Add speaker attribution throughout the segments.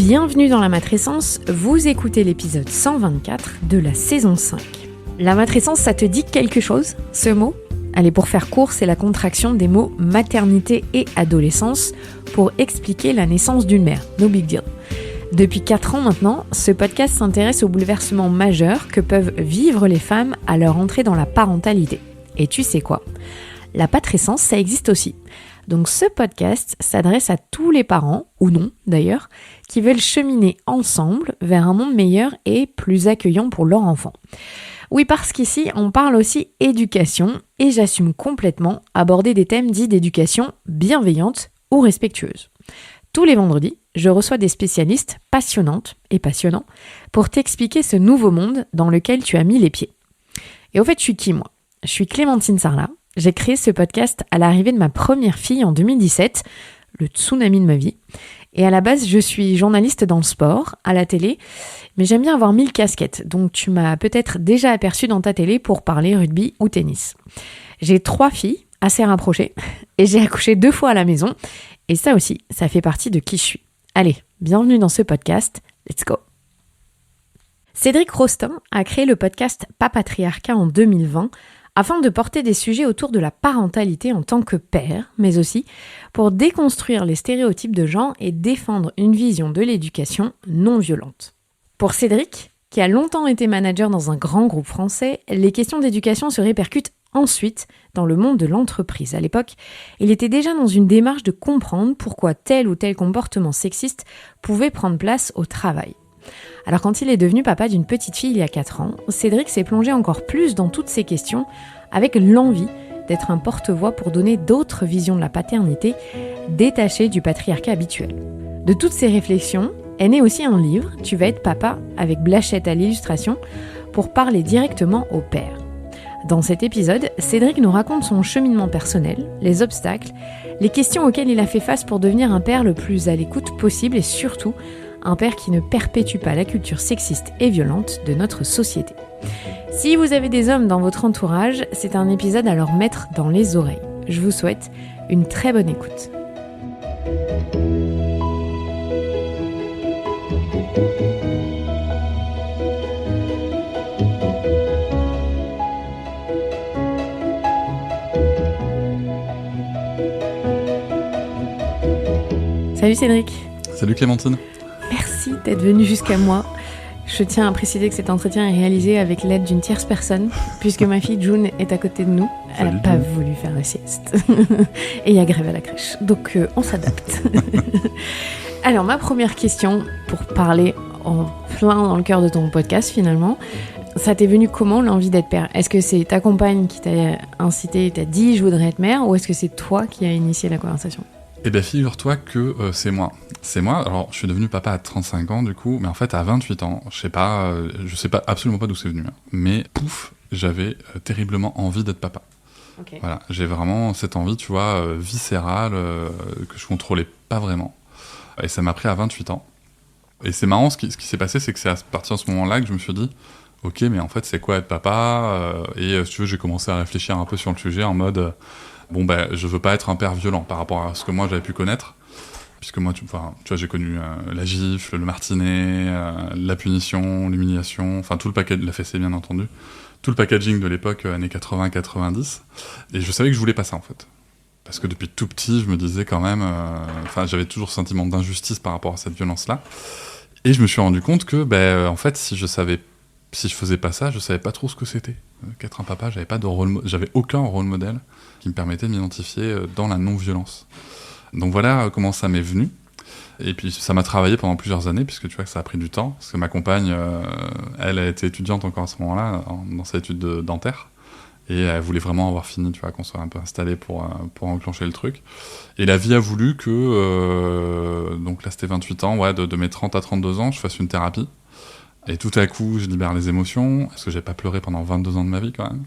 Speaker 1: Bienvenue dans la matrescence, vous écoutez l'épisode 124 de la saison 5. La matrescence, ça te dit quelque chose, ce mot ? Allez, pour faire court, c'est la contraction des mots maternité et adolescence pour expliquer la naissance d'une mère, no big deal. Depuis 4 ans maintenant, ce podcast s'intéresse aux bouleversements majeurs que peuvent vivre les femmes à leur entrée dans la parentalité. Et tu sais quoi ? La patrescence, ça existe aussi. Donc ce podcast s'adresse à tous les parents, ou non d'ailleurs, qui veulent cheminer ensemble vers un monde meilleur et plus accueillant pour leur enfant. Oui, parce qu'ici, on parle aussi éducation, et j'assume complètement aborder des thèmes dits d'éducation bienveillante ou respectueuse. Tous les vendredis, je reçois des spécialistes passionnantes et passionnants pour t'expliquer ce nouveau monde dans lequel tu as mis les pieds. Et au fait, je suis qui moi ? Je suis Clémentine Sarlat. J'ai créé ce podcast à l'arrivée de ma première fille en 2017, le tsunami de ma vie. Et à la base, je suis journaliste dans le sport, à la télé, mais j'aime bien avoir 1000 casquettes, donc tu m'as peut-être déjà aperçu dans ta télé pour parler rugby ou tennis. J'ai 3 filles, assez rapprochées, et j'ai accouché 2 fois à la maison, et ça aussi, ça fait partie de qui je suis. Allez, bienvenue dans ce podcast, let's go. Cédric Rostin a créé le podcast Papatriarcat en 2020, afin de porter des sujets autour de la parentalité en tant que père, mais aussi pour déconstruire les stéréotypes de genre et défendre une vision de l'éducation non violente. Pour Cédric, qui a longtemps été manager dans un grand groupe français, les questions d'éducation se répercutent ensuite dans le monde de l'entreprise. À l'époque, il était déjà dans une démarche de comprendre pourquoi tel ou tel comportement sexiste pouvait prendre place au travail. Alors quand il est devenu papa d'une petite fille il y a 4 ans, Cédric s'est plongé encore plus dans toutes ces questions avec l'envie d'être un porte-voix pour donner d'autres visions de la paternité détachées du patriarcat habituel. De toutes ces réflexions est né aussi un livre, Tu vas être papa, avec Blachette à l'illustration, pour parler directement au père. Dans cet épisode, Cédric nous raconte son cheminement personnel, les obstacles, les questions auxquelles il a fait face pour devenir un père le plus à l'écoute possible et surtout un père qui ne perpétue pas la culture sexiste et violente de notre société. Si vous avez des hommes dans votre entourage, c'est un épisode à leur mettre dans les oreilles. Je vous souhaite une très bonne écoute. Salut Cédric.
Speaker 2: Salut Clémentine.
Speaker 1: Merci d'être venu jusqu'à moi. Je tiens à préciser que cet entretien est réalisé avec l'aide d'une tierce personne, puisque ma fille June est à côté de nous. Elle n'a pas voulu faire la sieste. Et il y a grève à la crèche. Donc on s'adapte. Alors ma première question, pour parler en plein dans le cœur de ton podcast finalement, ça t'est venu comment l'envie d'être père ? Est-ce que c'est ta compagne qui t'a incité, t'a dit je voudrais être mère, ou est-ce que c'est toi qui as initié la conversation ?
Speaker 2: Eh bien, figure-toi que c'est moi. C'est moi. Alors, je suis devenu papa à 35 ans, du coup, mais en fait, à 28 ans, je sais pas absolument pas d'où c'est venu, hein, mais pouf, j'avais terriblement envie d'être papa.
Speaker 1: Okay.
Speaker 2: Voilà, j'ai vraiment cette envie, tu vois, viscérale, que je contrôlais pas vraiment. Et ça m'a pris à 28 ans. Et c'est marrant, ce qui s'est passé, c'est que c'est à partir de ce moment-là que je me suis dit, ok, mais en fait, c'est quoi être papa ? Et si tu veux, j'ai commencé à réfléchir un peu sur le sujet en mode... Bon, je veux pas être un père violent par rapport à ce que moi j'avais pu connaître, puisque moi, tu vois, j'ai connu la gifle, le martinet, la punition, l'humiliation, enfin tout le paquet, la fessée bien entendu, tout le packaging de l'époque, années 80-90, et je savais que je voulais pas ça en fait. Parce que depuis tout petit, je me disais quand même, j'avais toujours ce sentiment d'injustice par rapport à cette violence-là, et je me suis rendu compte que, en fait, si je faisais pas ça, je savais pas trop ce que c'était. Qu'être un papa, j'avais aucun rôle modèle qui me permettait de m'identifier dans la non-violence. Donc voilà comment ça m'est venu. Et puis ça m'a travaillé pendant plusieurs années, puisque tu vois que ça a pris du temps, parce que ma compagne, elle a été étudiante encore à ce moment-là, dans sa étude dentaire, et elle voulait vraiment avoir fini, tu vois, qu'on soit un peu installé pour enclencher le truc. Et la vie a voulu que, donc là c'était 28 ans, ouais, de mes 30 à 32 ans, je fasse une thérapie. Et tout à coup, je libère les émotions, parce que j'ai pas pleuré pendant 22 ans de ma vie quand même.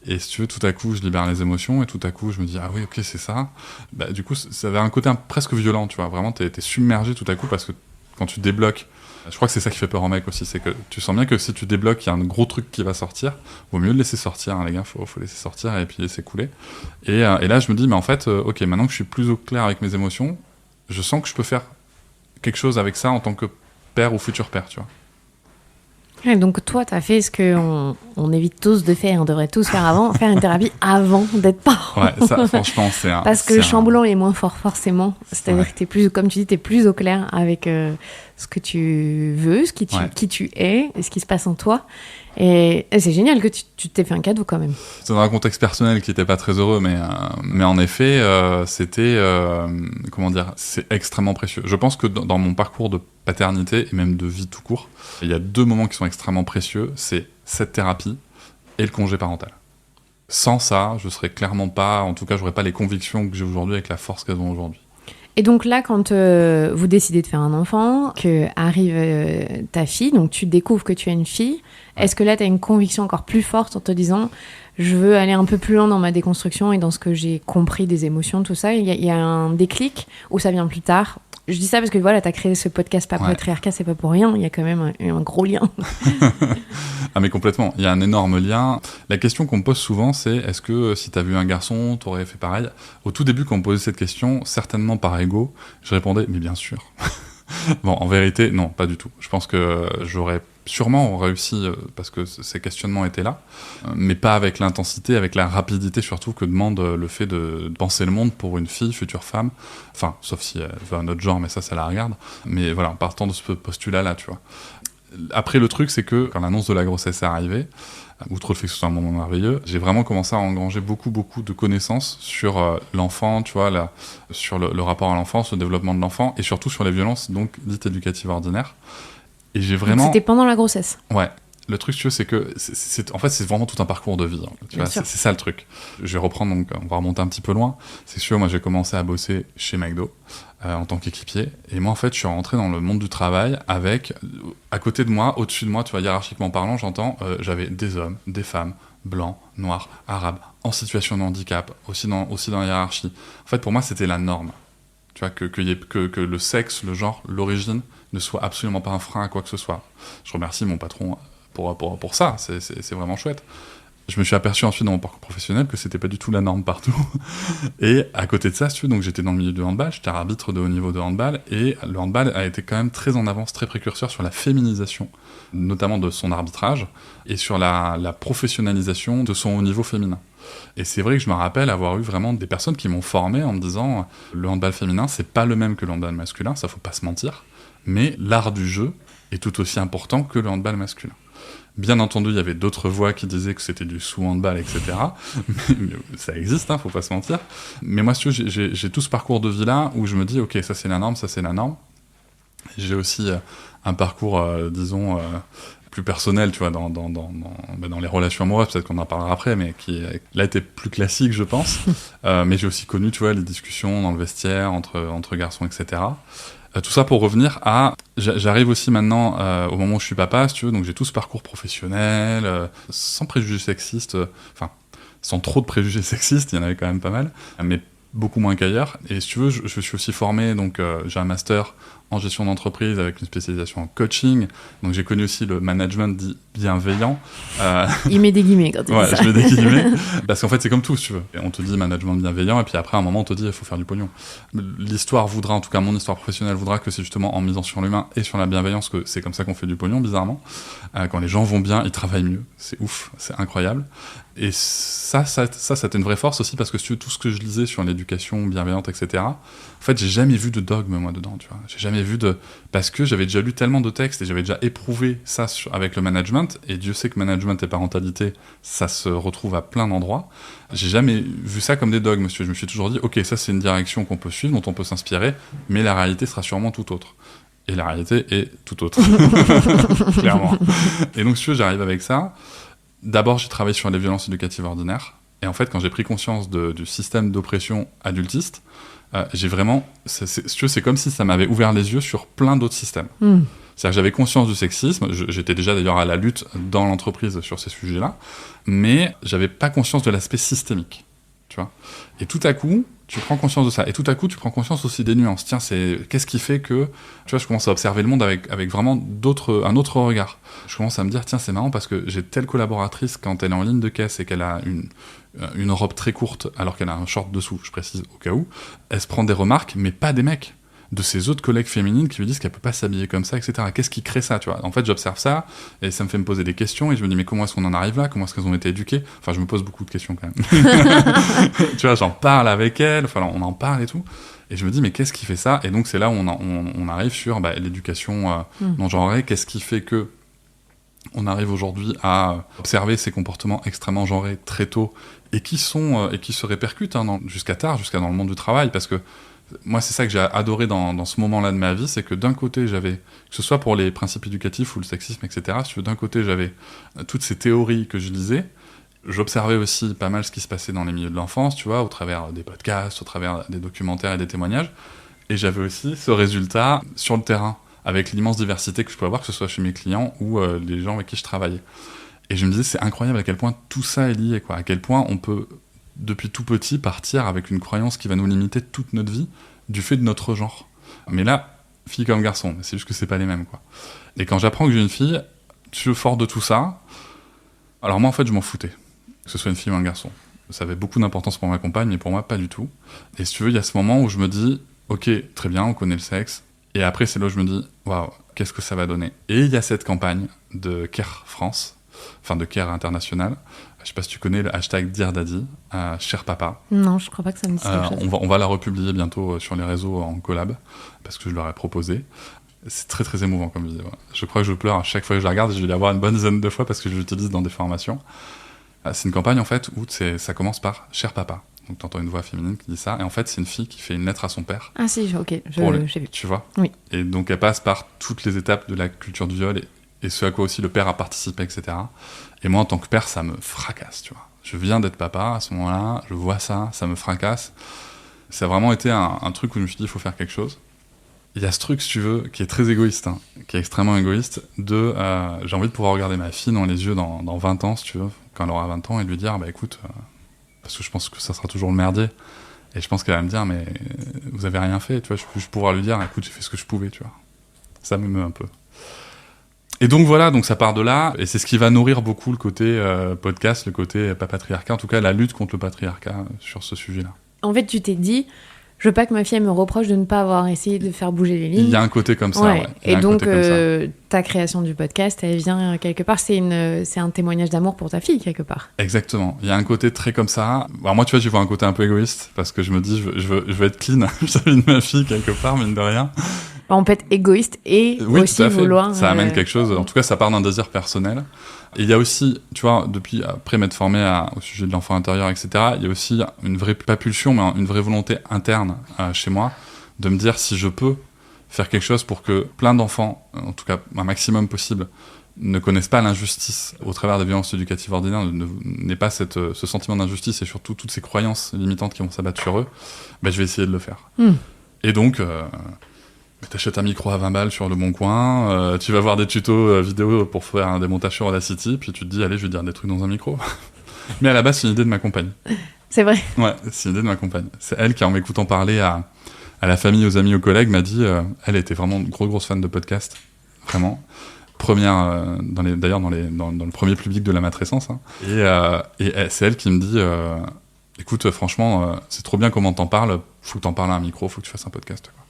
Speaker 2: Et si tu veux, tout à coup, je libère les émotions, et tout à coup, je me dis, ah oui, ok, c'est ça. Du coup, ça avait un côté presque violent, tu vois. Vraiment, t'es submergé tout à coup, parce que quand tu débloques, je crois que c'est ça qui fait peur aux mecs aussi, c'est que tu sens bien que si tu débloques, il y a un gros truc qui va sortir. Vaut mieux le laisser sortir, hein, les gars, faut laisser sortir et puis laisser couler. Et là, je me dis, mais en fait, ok, maintenant que je suis plus au clair avec mes émotions, je sens que je peux faire quelque chose avec ça en tant que père ou futur père, tu vois.
Speaker 1: Ouais, donc toi, tu as fait ce qu'on évite tous de faire, on devrait tous faire avant, faire une thérapie avant d'être parent.
Speaker 2: Ouais, ça, franchement, c'est un...
Speaker 1: Parce que le chamboulant est moins fort, forcément. C'est-à-dire que t'es plus, comme tu dis, t'es plus au clair avec ce que tu veux, qui tu es, et ce qui se passe en toi. Et c'est génial que tu t'es fait un cadeau quand même.
Speaker 2: C'est dans un contexte personnel qui n'était pas très heureux, mais en effet, c'était, comment dire, c'est extrêmement précieux. Je pense que dans mon parcours de paternité et même de vie tout court, il y a 2 moments qui sont extrêmement précieux, c'est cette thérapie et le congé parental. Sans ça, je serais clairement pas, en tout cas, j'aurais pas les convictions que j'ai aujourd'hui avec la force qu'elles ont aujourd'hui.
Speaker 1: Et donc là, quand vous décidez de faire un enfant, que arrive ta fille, donc tu découvres que tu as une fille, est-ce que là, tu as une conviction encore plus forte en te disant « je veux aller un peu plus loin dans ma déconstruction et dans ce que j'ai compris des émotions, tout ça », il y a un déclic ou ça vient plus tard? Je dis ça parce que voilà, tu as créé ce podcast Papatriarcat, c'est pas pour rien, il y a quand même un gros lien.
Speaker 2: Ah mais complètement, il y a un énorme lien. La question qu'on me pose souvent, c'est est-ce que si t'as vu un garçon, t'aurais fait pareil? Au tout début, quand on me posait cette question, certainement par ego, je répondais mais bien sûr. Bon, en vérité, non, pas du tout. Je pense que j'aurais sûrement réussi parce que ces questionnements étaient là, mais pas avec l'intensité, avec la rapidité surtout que demande le fait de penser le monde pour une fille, future femme. Enfin, sauf si elle veut un autre genre, mais ça la regarde. Mais voilà, en partant de ce postulat-là, tu vois. Après, le truc, c'est que quand l'annonce de la grossesse est arrivée, outre le fait que ce soit un moment merveilleux, j'ai vraiment commencé à engranger beaucoup de connaissances sur l'enfant, tu vois, sur le rapport à l'enfance, le développement de l'enfant, et surtout sur les violences donc dites éducatives ordinaires. Et j'ai vraiment...
Speaker 1: Donc c'était pendant la grossesse?
Speaker 2: Ouais. Le truc, tu vois, c'est que en fait, c'est vraiment tout un parcours de vie. Hein, tu vois, c'est ça le truc. Je vais reprendre, donc on va remonter un petit peu loin. C'est sûr, moi, j'ai commencé à bosser chez McDo en tant qu'équipier. Et moi, en fait, je suis rentré dans le monde du travail avec, à côté de moi, au-dessus de moi, tu vois, hiérarchiquement parlant, j'entends, j'avais des hommes, des femmes, blancs, noirs, arabes, en situation de handicap, aussi dans la hiérarchie. En fait, pour moi, c'était la norme. Tu vois, que le sexe, le genre, l'origine ne soit absolument pas un frein à quoi que ce soit. Je remercie mon patron pour ça, c'est vraiment chouette. Je me suis aperçu ensuite dans mon parcours professionnel que c'était pas du tout la norme partout. Et à côté de ça, si tu veux, donc j'étais dans le milieu du handball, j'étais arbitre de haut niveau de handball, et le handball a été quand même très en avance, très précurseur sur la féminisation, notamment de son arbitrage, et sur la professionnalisation de son haut niveau féminin. Et c'est vrai que je me rappelle avoir eu vraiment des personnes qui m'ont formé en me disant le handball féminin, c'est pas le même que le handball masculin, ça faut pas se mentir, mais l'art du jeu est tout aussi important que le handball masculin. Bien entendu, il y avait d'autres voix qui disaient que c'était du sous-handball, etc. mais ça existe, hein, faut pas se mentir. Mais moi, si tu veux, j'ai tout ce parcours de vie-là où je me dis, ok, ça c'est la norme, ça c'est la norme. J'ai aussi un parcours, disons, plus personnel, tu vois, dans les relations amoureuses, peut-être qu'on en parlera après, mais qui là était plus classique, je pense. Mais j'ai aussi connu, tu vois, les discussions dans le vestiaire entre garçons, etc. Tout ça pour revenir à... J'arrive aussi maintenant au moment où je suis papa, si tu veux, donc j'ai tout ce parcours professionnel, sans préjugés sexistes, enfin, sans trop de préjugés sexistes, il y en avait quand même pas mal, mais beaucoup moins qu'ailleurs. Et si tu veux, je suis aussi formé, donc j'ai un master en gestion d'entreprise avec une spécialisation en coaching, donc j'ai connu aussi le management dit bienveillant.
Speaker 1: Il met des guillemets quand il dit ça.
Speaker 2: Je mets des guillemets, parce qu'en fait c'est comme tout, si tu veux. Et on te dit management bienveillant, et puis après à un moment on te dit il faut faire du pognon. L'histoire voudra, en tout cas mon histoire professionnelle voudra que c'est justement en misant sur l'humain et sur la bienveillance que c'est comme ça qu'on fait du pognon, bizarrement. Quand les gens vont bien, ils travaillent mieux, c'est ouf, c'est incroyable. Et ça c'était une vraie force aussi, parce que si tu veux, tout ce que je lisais sur l'éducation bienveillante, etc., en fait j'ai jamais vu de dogme moi dedans, tu vois. J'ai jamais vu parce que j'avais déjà lu tellement de textes et j'avais déjà éprouvé ça avec le management, et Dieu sait que management et parentalité, ça se retrouve à plein d'endroits. J'ai jamais vu ça comme des dogmes, monsieur. Je me suis toujours dit, ok, ça c'est une direction qu'on peut suivre, dont on peut s'inspirer, mais la réalité sera sûrement tout autre. Et la réalité est tout autre. Clairement. Et donc, si tu veux, j'arrive avec ça. D'abord, j'ai travaillé sur les violences éducatives ordinaires. Et en fait, quand j'ai pris conscience du système d'oppression adultiste, j'ai vraiment... si tu veux, c'est comme si ça m'avait ouvert les yeux sur plein d'autres systèmes. C'est-à-dire que j'avais conscience du sexisme, j'étais déjà d'ailleurs à la lutte dans l'entreprise sur ces sujets-là, mais j'avais pas conscience de l'aspect systémique, tu vois. Et tout à coup, tu prends conscience de ça, et tout à coup, tu prends conscience aussi des nuances. Tiens, qu'est-ce qui fait que, tu vois, je commence à observer le monde avec vraiment un autre regard. Je commence à me dire, tiens, c'est marrant parce que j'ai telle collaboratrice, quand elle est en ligne de caisse et qu'elle a une robe très courte, alors qu'elle a un short dessous, je précise au cas où, elle se prend des remarques, mais pas des mecs. de ses autres collègues féminines qui lui disent qu'elle peut pas s'habiller comme ça, etc. Qu'est-ce qui crée ça, tu vois? En fait, j'observe ça, et ça me fait me poser des questions, et je me dis, mais comment est-ce qu'on en arrive là? Comment est-ce qu'elles ont été éduquées? Enfin, je me pose beaucoup de questions quand même. Tu vois, j'en parle avec elles, enfin, on en parle et tout. Et je me dis, mais qu'est-ce qui fait ça? Et donc, c'est là où on arrive sur l'éducation non genrée. Qu'est-ce qui fait que on arrive aujourd'hui à observer ces comportements extrêmement genrés très tôt et qui se répercutent jusqu'à tard, jusqu'à dans le monde du travail, parce que moi c'est ça que j'ai adoré dans ce moment-là de ma vie, c'est que d'un côté j'avais, que ce soit pour les principes éducatifs ou le sexisme, etc., si tu veux, d'un côté j'avais toutes ces théories que je lisais, j'observais aussi pas mal ce qui se passait dans les milieux de l'enfance, tu vois, au travers des podcasts, au travers des documentaires et des témoignages, et j'avais aussi ce résultat sur le terrain, avec l'immense diversité que je pouvais avoir, que ce soit chez mes clients ou les gens avec qui je travaillais. Et je me disais, c'est incroyable à quel point tout ça est lié, quoi. À quel point on peut, depuis tout petit, partir avec une croyance qui va nous limiter toute notre vie du fait de notre genre. Mais là, fille comme garçon, c'est juste que c'est pas les mêmes, quoi. Et quand j'apprends que j'ai une fille, fort de tout ça, alors moi, en fait, je m'en foutais, que ce soit une fille ou un garçon. Ça avait beaucoup d'importance pour ma compagne, mais pour moi, pas du tout. Et si tu veux, il y a ce moment où je me dis, ok, très bien, on connaît le sexe. Et après, c'est là où je me dis, waouh, qu'est-ce que ça va donner? Et il y a cette campagne de Care France, enfin de Care International. Je sais pas si tu connais le hashtag Dear Daddy, cher papa.
Speaker 1: Non, je crois pas que ça me dise quelque chose.
Speaker 2: On va la republier bientôt sur les réseaux en collab, parce que je leur ai proposé. C'est très très émouvant comme vidéo. Je crois que je pleure à chaque fois que je la regarde, et je vais la voir une bonne dizaine de fois parce que je l'utilise dans des formations. C'est une campagne en fait où ça commence par cher papa. Donc t'entends une voix féminine qui dit ça, et en fait c'est une fille qui fait une lettre à son père.
Speaker 1: Ah si, ok, j'ai vu.
Speaker 2: Tu vois?
Speaker 1: Oui.
Speaker 2: Et donc elle passe par toutes les étapes de la culture du viol, et ce à quoi aussi le père a participé, etc. Et moi en tant que père, ça me fracasse, tu vois. Je viens d'être papa à ce moment-là, je vois ça me fracasse. Ça a vraiment été un truc où je me suis dit, il faut faire quelque chose. Il y a ce truc, si tu veux, qui est très égoïste, qui est extrêmement égoïste, j'ai envie de pouvoir regarder ma fille dans les yeux dans 20 ans, si tu veux, quand elle aura 20 ans, et lui dire, bah écoute... parce que je pense que ça sera toujours le merdier, et je pense qu'elle va me dire, mais vous avez rien fait, tu vois, je pourrais lui dire, écoute, j'ai fait ce que je pouvais, tu vois. Ça m'émeut un peu. Et donc voilà, donc ça part de là, et c'est ce qui va nourrir beaucoup le côté podcast, le côté pas patriarcat, en tout cas la lutte contre le patriarcat sur ce sujet-là.
Speaker 1: En fait, tu t'es dit, je veux pas que ma fille me reproche de ne pas avoir essayé de faire bouger les lignes.
Speaker 2: Il y a un côté comme ça, ouais.
Speaker 1: Et donc, ta création du podcast, elle vient quelque part, c'est un témoignage d'amour pour ta fille, quelque part.
Speaker 2: Exactement. Il y a un côté très comme ça. Alors moi, tu vois, j'y vois un côté un peu égoïste, parce que je me dis, je veux être clean vis-à-vis de ma fille, quelque part, mine de rien.
Speaker 1: On peut être égoïste et
Speaker 2: oui,
Speaker 1: aussi vouloir...
Speaker 2: Ça amène quelque chose. En tout cas, ça part d'un désir personnel. Et il y a aussi, tu vois, depuis, après m'être formé au sujet de l'enfant intérieur, etc., il y a aussi une vraie, pas pulsion, mais une vraie volonté interne chez moi, de me dire si je peux faire quelque chose pour que plein d'enfants, en tout cas un maximum possible, ne connaissent pas l'injustice au travers des violences éducatives ordinaires, n'aient pas ce sentiment d'injustice et surtout toutes ces croyances limitantes qui vont s'abattre sur eux, ben, je vais essayer de le faire. Et donc... t'achètes un micro à 20 balles sur le Bon Coin, tu vas voir des tutos vidéo pour faire un démontage sur Audacity, puis tu te dis, allez, je vais dire des trucs dans un micro. Mais à la base, c'est une idée de ma compagne.
Speaker 1: C'est vrai?
Speaker 2: Ouais, c'est une idée de ma compagne. C'est elle qui, en m'écoutant parler à la famille, aux amis, aux collègues, m'a dit, elle était vraiment une grosse fan de podcast, vraiment. Première, d'ailleurs, dans le premier public de la matrescence. Et c'est elle qui me dit, écoute, franchement, c'est trop bien comment t'en parles, faut que t'en parles à un micro, faut que tu fasses un podcast, quoi.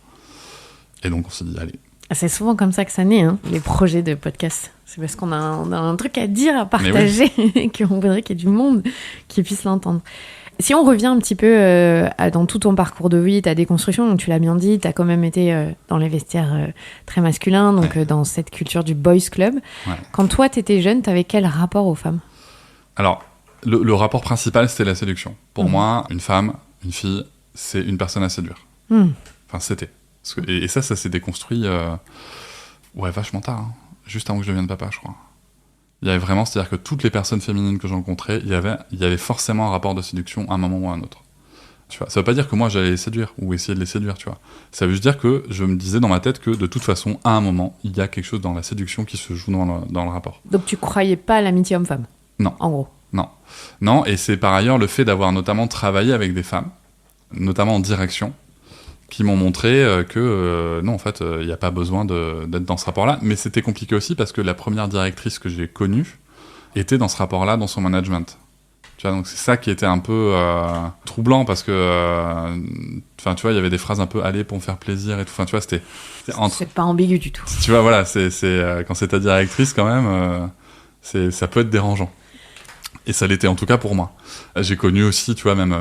Speaker 2: Et donc on s'est dit, allez. C'est
Speaker 1: souvent comme ça que ça naît, les projets de podcast. C'est parce qu'on a un truc à dire, à partager, oui. Qu'on voudrait qu'il y ait du monde qui puisse l'entendre. Si on revient un petit peu dans tout ton parcours de vie, ta déconstruction, donc tu l'as bien dit, tu as quand même été dans les vestiaires très masculins, donc dans cette culture du boys club. Ouais. Quand toi, tu étais jeune, tu avais quel rapport aux femmes?
Speaker 2: Alors, le rapport principal, c'était la séduction. Pour moi, une femme, une fille, c'est une personne à séduire. Enfin, c'était. Et ça s'est déconstruit vachement tard, juste avant que je devienne papa, je crois. Il y avait vraiment, c'est-à-dire que toutes les personnes féminines que j'ai rencontrées, il y avait forcément un rapport de séduction à un moment ou à un autre. Tu vois, ça veut pas dire que moi j'allais les séduire ou essayer de les séduire, tu vois. Ça veut juste dire que je me disais dans ma tête que de toute façon, à un moment, il y a quelque chose dans la séduction qui se joue dans le rapport.
Speaker 1: Donc tu croyais pas à l'amitié homme-femme?
Speaker 2: Non.
Speaker 1: En gros?
Speaker 2: Non, et c'est par ailleurs le fait d'avoir notamment travaillé avec des femmes, notamment en direction, qui m'ont montré que non, en fait, il n'y a pas besoin d'être dans ce rapport-là. Mais c'était compliqué aussi parce que la première directrice que j'ai connue était dans ce rapport-là, dans son management. Tu vois, donc c'est ça qui était un peu troublant parce que, enfin, tu vois, il y avait des phrases un peu allez pour me faire plaisir et tout. Enfin, tu vois, c'était entre.
Speaker 1: C'est pas ambigu du tout.
Speaker 2: Tu vois, voilà, c'est quand c'est ta directrice quand même, ça peut être dérangeant. Et ça l'était en tout cas pour moi. J'ai connu aussi, tu vois, même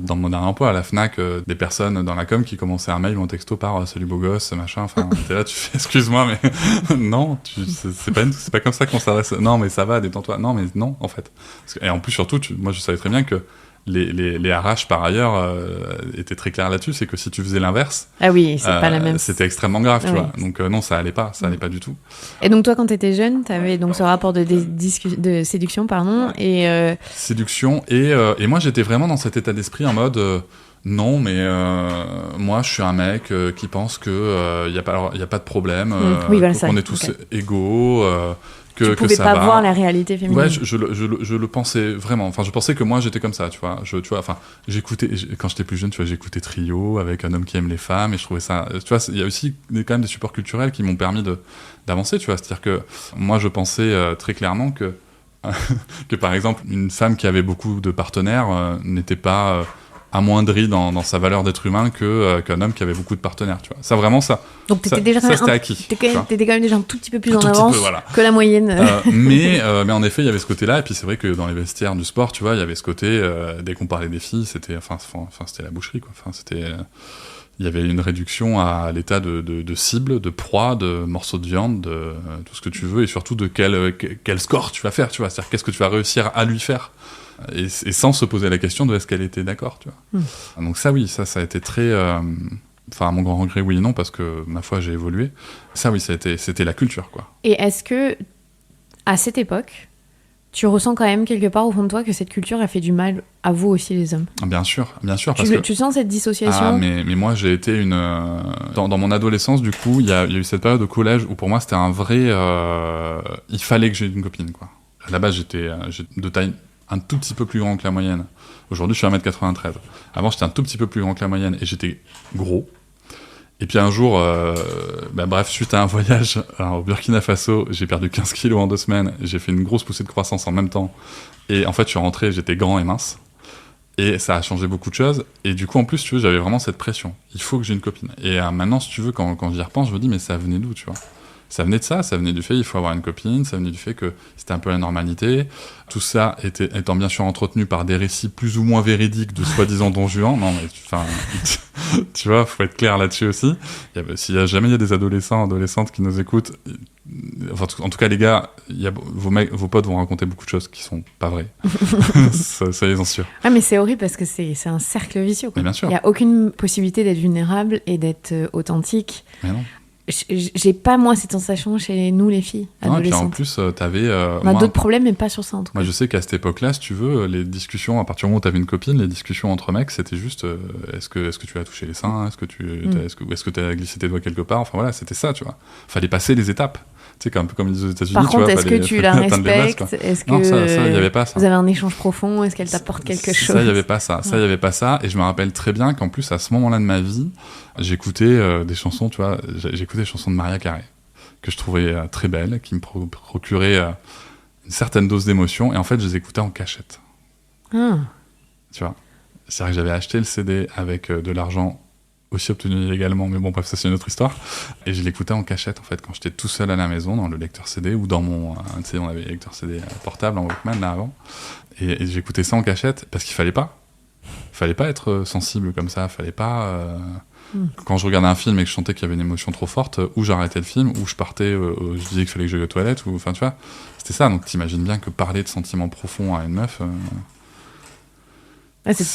Speaker 2: dans mon dernier emploi à la Fnac, des personnes dans la com qui commençaient un mail ou un texto par salut beau gosse, machin. Enfin, t'es là, tu fais excuse-moi, mais non, c'est pas comme ça qu'on s'adresse. Non, mais ça va, détends-toi. Non, mais non, en fait. Et en plus, surtout, moi, je savais très bien que les RH par ailleurs étaient très clairs là-dessus, c'est que si tu faisais l'inverse,
Speaker 1: ah oui, c'est pas la même.
Speaker 2: c'était extrêmement grave, tu
Speaker 1: oui.
Speaker 2: vois. Donc non, ça allait pas du tout.
Speaker 1: Et donc toi, quand t'étais jeune, t'avais donc ce rapport de séduction, pardon, et
Speaker 2: séduction et moi j'étais vraiment dans cet état d'esprit en mode non, mais moi je suis un mec qui pense que y a pas de problème,
Speaker 1: oui, voilà,
Speaker 2: qu'on est tous égaux. Que
Speaker 1: tu pouvais
Speaker 2: ça
Speaker 1: pas
Speaker 2: va.
Speaker 1: voir la réalité féminine.
Speaker 2: Ouais, je le pensais vraiment. Enfin, je pensais que moi j'étais comme ça, tu vois. Enfin, j'écoutais quand j'étais plus jeune, tu vois, j'écoutais Trio avec un homme qui aime les femmes et je trouvais ça. Tu vois, il y a aussi quand même des supports culturels qui m'ont permis d'avancer, tu vois. C'est-à-dire que moi je pensais très clairement que par exemple une femme qui avait beaucoup de partenaires n'était pas amoindrie dans sa valeur d'être humain qu'un homme qui avait beaucoup de partenaires, tu vois. Ça vraiment ça.
Speaker 1: Donc t'étais déjà
Speaker 2: c'était acquis.
Speaker 1: T'étais quand même déjà un tout petit peu plus en avance que la moyenne.
Speaker 2: Mais en effet, il y avait ce côté-là, et puis c'est vrai que dans les vestiaires du sport, tu vois, il y avait ce côté dès qu'on parlait des filles, c'était c'était la boucherie, quoi. Enfin, il y avait une réduction à l'état de cible, de proie, de morceaux de viande, de tout ce que tu veux, et surtout de quel score tu vas faire, tu vois. C'est-à-dire qu'est-ce que tu vas réussir à lui faire. Et sans se poser la question de est-ce qu'elle était d'accord, tu vois. Donc ça, oui, ça a été très... Enfin, à mon grand regret, oui et non, parce que, ma foi, j'ai évolué. Ça, oui, c'était la culture, quoi.
Speaker 1: Et est-ce que, à cette époque, tu ressens quand même quelque part au fond de toi que cette culture a fait du mal à vous aussi, les hommes ?
Speaker 2: Bien sûr,
Speaker 1: tu sens cette dissociation ?
Speaker 2: Ah, mais moi, j'ai été dans mon adolescence, du coup, il y a eu cette période au collège où, pour moi, c'était un vrai... il fallait que j'aie une copine, quoi. À la base, j'étais de taille un tout petit peu plus grand que la moyenne. Aujourd'hui, je suis 1m93. Avant, j'étais un tout petit peu plus grand que la moyenne et j'étais gros. Et puis un jour, bref, suite à un voyage au Burkina Faso, j'ai perdu 15 kilos en 2 semaines. J'ai fait une grosse poussée de croissance en même temps. Et en fait, je suis rentré, j'étais grand et mince. Et ça a changé beaucoup de choses. Et du coup, en plus, tu veux, j'avais vraiment cette pression. Il faut que j'ai une copine. Et maintenant, si tu veux, quand j'y repense, je me dis, mais ça venait d'où, tu vois ? Ça venait de ça venait du fait il faut avoir une copine, ça venait du fait que c'était un peu la normalité. Tout ça étant bien sûr entretenu par des récits plus ou moins véridiques de soi-disant Don Juan. Non, mais tu vois, faut être clair là-dessus aussi. S'il y a jamais des adolescentes qui nous écoutent, enfin, en tout cas les gars, vos potes vont raconter beaucoup de choses qui sont pas vraies. Soyez en sûrs.
Speaker 1: Ah, mais c'est horrible parce que c'est un cercle vicieux, quoi.
Speaker 2: Mais bien sûr.
Speaker 1: Il y a aucune possibilité d'être vulnérable et d'être authentique.
Speaker 2: Mais non.
Speaker 1: J'ai pas, moi, cette sensation chez nous, les filles adolescentes.
Speaker 2: Non, et puis en plus, t'avais...
Speaker 1: on a d'autres problèmes, mais pas sur ça, en tout cas.
Speaker 2: Moi, je sais qu'à cette époque-là, si tu veux, les discussions, à partir du moment où t'avais une copine, les discussions entre mecs, c'était juste est-ce que tu as touché les seins, est-ce que tu as glissé tes doigts quelque part, enfin voilà, c'était ça, tu vois. Fallait passer les étapes. Tu sais, un peu comme ils disent aux États-Unis.
Speaker 1: Par contre, est-ce que tu la
Speaker 2: respectes?
Speaker 1: Est-ce que
Speaker 2: non, ça, il n'y avait pas ça.
Speaker 1: Vous avez un échange profond? Est-ce qu'elle t'apporte quelque chose?
Speaker 2: Ça, il n'y avait pas ça. Ça, il n'y avait pas ça. Et je me rappelle très bien qu'en plus, à ce moment-là de ma vie, j'écoutais des chansons, tu vois, j'écoutais des chansons de Maria Carey, que je trouvais très belles, qui me procuraient une certaine dose d'émotion. Et en fait, je les écoutais en cachette.
Speaker 1: Ah.
Speaker 2: Tu vois. C'est-à-dire que j'avais acheté le CD avec de l'argent aussi obtenu illégalement, mais bon, bref, ça c'est une autre histoire. Et je l'écoutais en cachette, en fait, quand j'étais tout seul à la maison, dans le lecteur CD, ou dans mon... tu sais, on avait le lecteur CD portable en Walkman, là, avant. Et j'écoutais ça en cachette, parce qu'il fallait pas. Fallait pas être sensible comme ça, fallait pas... Quand je regardais un film et que je sentais qu'il y avait une émotion trop forte, ou j'arrêtais le film, ou je partais, je disais qu'il fallait que j'aille aux toilettes, ou... Enfin, tu vois, c'était ça. Donc t'imagines bien que parler de sentiments profonds à une meuf...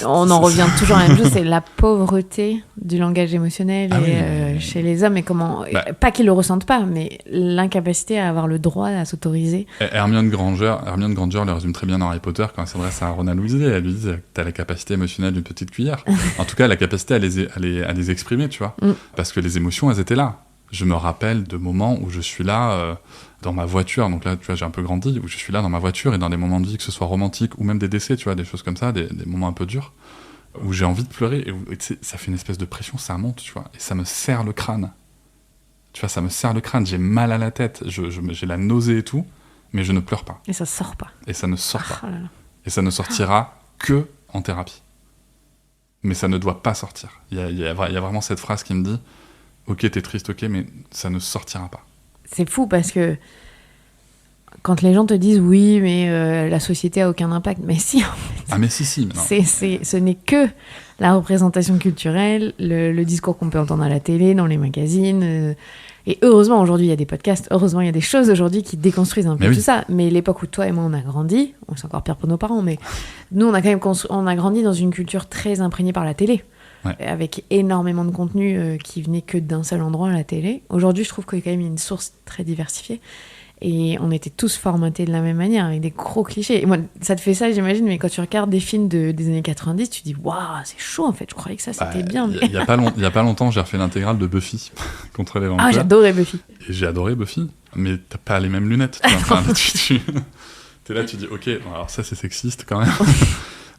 Speaker 1: on en revient toujours à la même chose, c'est la pauvreté du langage émotionnel chez les hommes, et comment, pas qu'ils le ressentent pas, mais l'incapacité à avoir le droit à s'autoriser.
Speaker 2: Hermione Granger le résume très bien dans Harry Potter quand elle s'adresse à Ron Weasley. Elle lui dit t'as la capacité émotionnelle d'une petite cuillère. En tout cas, la capacité à les exprimer, tu vois. Parce que les émotions, elles étaient là. Je me rappelle de moments où je suis là dans ma voiture, donc là tu vois j'ai un peu grandi, où je suis là dans ma voiture et dans des moments de vie, que ce soit romantique ou même des décès, tu vois, des choses comme ça, des moments un peu durs, où j'ai envie de pleurer, et ça fait une espèce de pression, ça monte, tu vois, et ça me serre le crâne, tu vois, ça me serre le crâne, j'ai mal à la tête, j'ai la nausée et tout, mais je ne pleure pas.
Speaker 1: Et ça sort pas.
Speaker 2: Et ça ne sort pas.
Speaker 1: Oh là là.
Speaker 2: Et ça ne sortira que en thérapie. Mais ça ne doit pas sortir. Il y a vraiment cette phrase qui me dit « Ok, t'es triste, ok, mais ça ne sortira pas. »
Speaker 1: C'est fou parce que quand les gens te disent « Oui, mais la société a aucun impact », mais si, en fait.
Speaker 2: Ah mais si, non.
Speaker 1: Ce n'est que la représentation culturelle, le discours qu'on peut entendre à la télé, dans les magazines. Et heureusement, aujourd'hui, il y a des podcasts. Heureusement, il y a des choses aujourd'hui qui déconstruisent un peu tout ça. Mais l'époque où toi et moi, on a grandi, c'est encore pire pour nos parents, mais nous, on a quand même on a grandi dans une culture très imprégnée par la télé. Ouais. Avec énormément de contenu qui venait que d'un seul endroit, la télé. Aujourd'hui, je trouve qu'il y a quand même une source très diversifiée. Et on était tous formatés de la même manière, avec des gros clichés. Et moi, ça te fait ça, j'imagine, mais quand tu regardes des films des années 90, tu te dis « Waouh, c'est chaud, en fait, je croyais que ça, c'était bien. »
Speaker 2: Il y a pas longtemps, j'ai refait l'intégrale de Buffy contre les vampires.
Speaker 1: Ah, j'adorais Buffy.
Speaker 2: Et j'ai adoré Buffy, mais t'as pas les mêmes lunettes. T'es là, tu dis « Ok, alors ça, c'est sexiste, quand même. »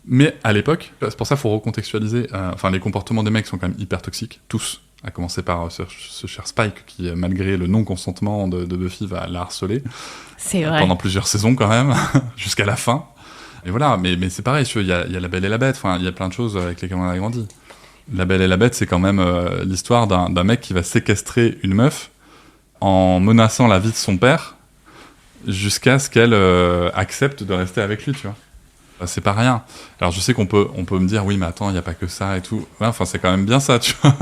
Speaker 2: Mais à l'époque, c'est pour ça qu'il faut recontextualiser. Les comportements des mecs sont quand même hyper toxiques, tous. À commencer par ce cher Spike qui, malgré le non-consentement de Buffy, va la harceler.
Speaker 1: C'est vrai.
Speaker 2: Pendant plusieurs saisons quand même, jusqu'à la fin. Et voilà, mais c'est pareil, il y a La Belle et la Bête, il y a plein de choses avec lesquelles on a grandi. La Belle et la Bête, c'est quand même l'histoire d'un mec qui va séquestrer une meuf en menaçant la vie de son père jusqu'à ce qu'elle accepte de rester avec lui, tu vois. C'est pas rien. Alors je sais qu'on peut me dire oui mais attends il y a pas que ça et tout. Ouais, enfin c'est quand même bien ça tu vois.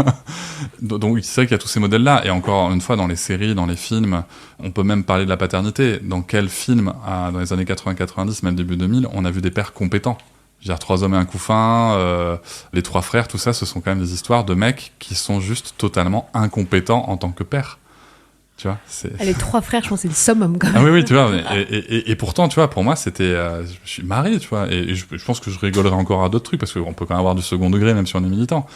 Speaker 2: Donc c'est vrai qu'il y a tous ces modèles là et encore une fois dans les séries, dans les films, on peut même parler de la paternité. Dans quel film dans les années 80-90 même début 2000 on a vu des pères compétents? Je veux dire 3 hommes et un couffin, les 3 frères, tout ça ce sont quand même des histoires de mecs qui sont juste totalement incompétents en tant que pères. Tu vois,
Speaker 1: les 3 frères, je pense, c'est le summum quand même.
Speaker 2: Ah oui, tu vois. Et pourtant, tu vois, pour moi, c'était. Je suis marré, tu vois. Et je pense que je rigolerai encore à d'autres trucs parce qu'on peut quand même avoir du second degré, même si on est militant.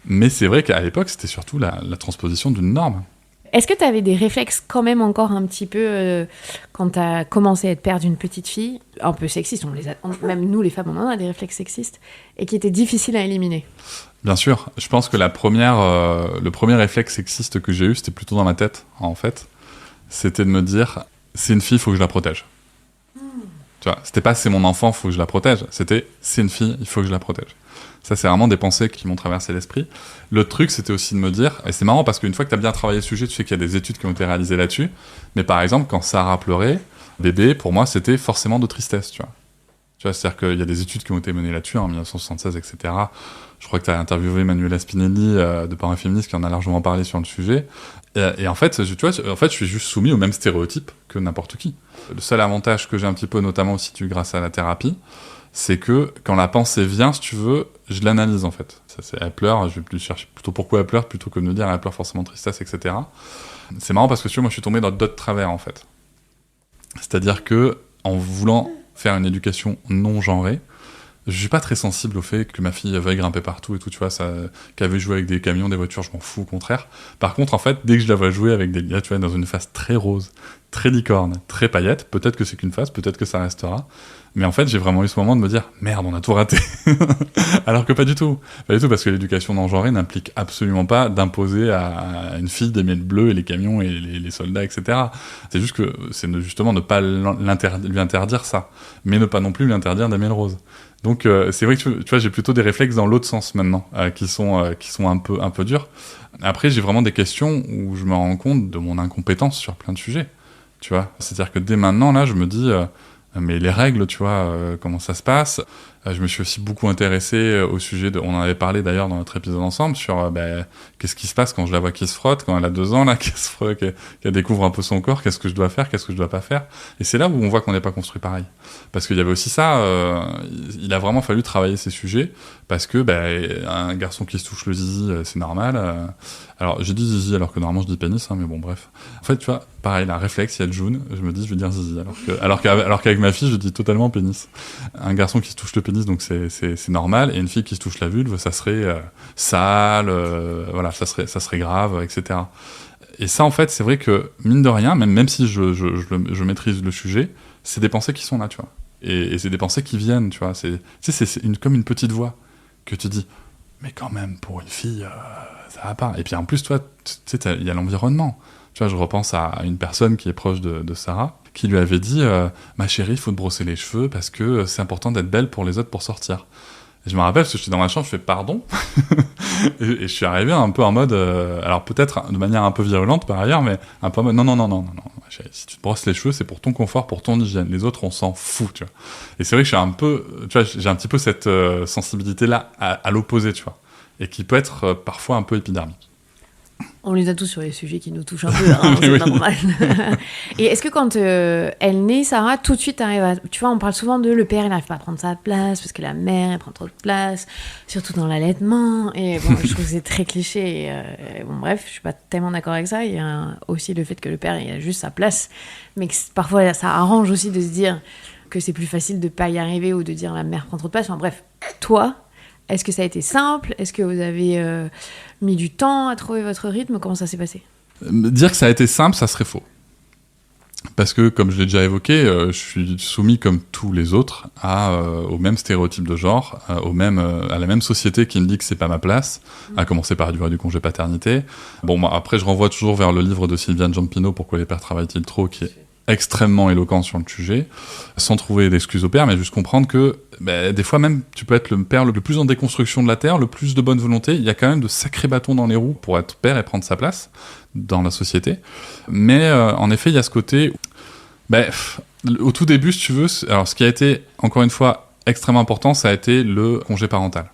Speaker 2: Mais c'est vrai qu'à l'époque, c'était surtout la transposition d'une norme.
Speaker 1: Est-ce que tu avais des réflexes quand même encore un petit peu quand tu as commencé à être père d'une petite fille, un peu sexiste, même nous les femmes on en a des réflexes sexistes, et qui étaient difficiles à éliminer?
Speaker 2: Bien sûr, je pense que le premier réflexe sexiste que j'ai eu, c'était plutôt dans ma tête, en fait. C'était de me dire, c'est une fille, il faut que je la protège. Tu vois, c'était pas c'est mon enfant, il faut que je la protège. C'était c'est une fille, il faut que je la protège. Ça, c'est vraiment des pensées qui m'ont traversé l'esprit. Le truc, c'était aussi de me dire, et c'est marrant parce qu'une fois que tu as bien travaillé le sujet, tu sais qu'il y a des études qui ont été réalisées là-dessus. Mais par exemple, quand Sarah pleurait, bébé, pour moi, c'était forcément de tristesse, tu vois. Tu vois, c'est-à-dire qu'il y a des études qui ont été menées là-dessus, en 1976, etc. Je crois que tu as interviewé Manuela Spinelli de Parents Féministes qui en a largement parlé sur le sujet. Et en fait, tu vois, je suis juste soumis aux mêmes stéréotypes que n'importe qui. Le seul avantage que j'ai un petit peu, notamment aussi grâce à la thérapie, c'est que quand la pensée vient, si tu veux, je l'analyse en fait. Elle pleure, je vais plus chercher plutôt pourquoi elle pleure plutôt que de me dire elle pleure forcément de tristesse, etc. C'est marrant parce que tu vois, moi je suis tombé dans d'autres travers en fait. C'est-à-dire que en voulant faire une éducation non genrée, je suis pas très sensible au fait que ma fille veuille grimper partout et tout, tu vois, qu'elle veut jouer avec des camions, des voitures, je m'en fous, au contraire. Par contre, en fait, dès que je la vois jouer avec des gars, tu vois, dans une phase très rose, très licorne, très paillette, peut-être que c'est qu'une phase, peut-être que ça restera. Mais en fait, j'ai vraiment eu ce moment de me dire « Merde, on a tout raté !» Alors que pas du tout. Pas du tout, parce que l'éducation non genrée n'implique absolument pas d'imposer à une fille d'aimer le bleu et les camions et les soldats, etc. C'est juste que c'est justement ne pas lui interdire ça, mais ne pas non plus lui interdire d'aimer le rose. Donc c'est vrai que tu vois, j'ai plutôt des réflexes dans l'autre sens maintenant, qui sont un peu durs. Après, j'ai vraiment des questions où je me rends compte de mon incompétence sur plein de sujets. Tu vois, c'est-à-dire que dès maintenant, là, je me dis... mais les règles, tu vois, comment ça se passe. Je me suis aussi beaucoup intéressé au sujet on en avait parlé d'ailleurs dans notre épisode ensemble, sur qu'est-ce qui se passe quand je la vois qui se frotte, quand elle a 2 ans, là, qu'elle découvre un peu son corps, qu'est-ce que je dois faire, qu'est-ce que je dois pas faire. Et c'est là où on voit qu'on n'est pas construit pareil. Parce qu'il y avait aussi ça, il a vraiment fallu travailler ces sujets, parce que un garçon qui se touche le zizi, c'est normal. Alors, j'ai dit zizi alors que normalement je dis pénis, hein, mais bon, bref. En fait, tu vois, pareil, là, réflexe, il y a le June, je me dis je vais dire zizi, alors qu'avec ma fille, je dis totalement pénis. Un garçon qui se touche le pénis, donc c'est normal, et une fille qui se touche la vulve, ça serait sale, voilà, ça serait grave, etc. Et ça, en fait, c'est vrai que, mine de rien, même si je maîtrise le sujet, c'est des pensées qui sont là, tu vois. Et c'est des pensées qui viennent, tu vois. C'est comme une petite voix que tu dis, mais quand même, pour une fille, ça va pas. Et puis en plus, toi, tu sais, il y a l'environnement. Tu vois, je repense à une personne qui est proche de Sarah, qui lui avait dit ma chérie, il faut te brosser les cheveux parce que c'est important d'être belle pour les autres pour sortir. Et je me rappelle, parce que j'étais dans ma chambre, je fais pardon. et je suis arrivé un peu en mode, alors peut-être de manière un peu virulente par ailleurs, mais un peu en mode non. Chérie, si tu te brosses les cheveux, c'est pour ton confort, pour ton hygiène. Les autres, on s'en fout, tu vois. Et c'est vrai que je suis un peu, tu vois, j'ai un petit peu cette sensibilité-là à l'opposé, tu vois. Et qui peut être parfois un peu épidermique.
Speaker 1: On les a tous sur les sujets qui nous touchent un peu, hein, c'est normal. Et est-ce que quand elle naît, Sarah, tout de suite arrive à... Tu vois, on parle souvent de le père, il n'arrive pas à prendre sa place parce que la mère, elle prend trop de place, surtout dans l'allaitement. Et bon, je trouve que c'est très cliché. Et, bon, bref, je suis pas tellement d'accord avec ça. Il y a aussi le fait que le père, il a juste sa place. Mais que parfois, ça arrange aussi de se dire que c'est plus facile de pas y arriver ou de dire la mère prend trop de place. Enfin bref, toi... Est-ce que ça a été simple ? Est-ce que vous avez mis du temps à trouver votre rythme ? Comment ça s'est passé ?
Speaker 2: Dire que ça a été simple, ça serait faux. Parce que, comme je l'ai déjà évoqué, je suis soumis comme tous les autres au même stéréotype de genre, à la même société qui me dit que c'est pas ma place, à commencer par la durée du congé paternité. Bon, moi, après, je renvoie toujours vers le livre de Sylviane Giampino, Pourquoi les pères travaillent-ils trop, qui est extrêmement éloquent sur le sujet, sans trouver d'excuses au père, mais juste comprendre que des fois même, tu peux être le père le plus en déconstruction de la Terre, le plus de bonne volonté, il y a quand même de sacrés bâtons dans les roues pour être père et prendre sa place dans la société. Mais en effet, il y a ce côté... au tout début, si tu veux, alors ce qui a été, encore une fois, extrêmement important, ça a été le congé parental.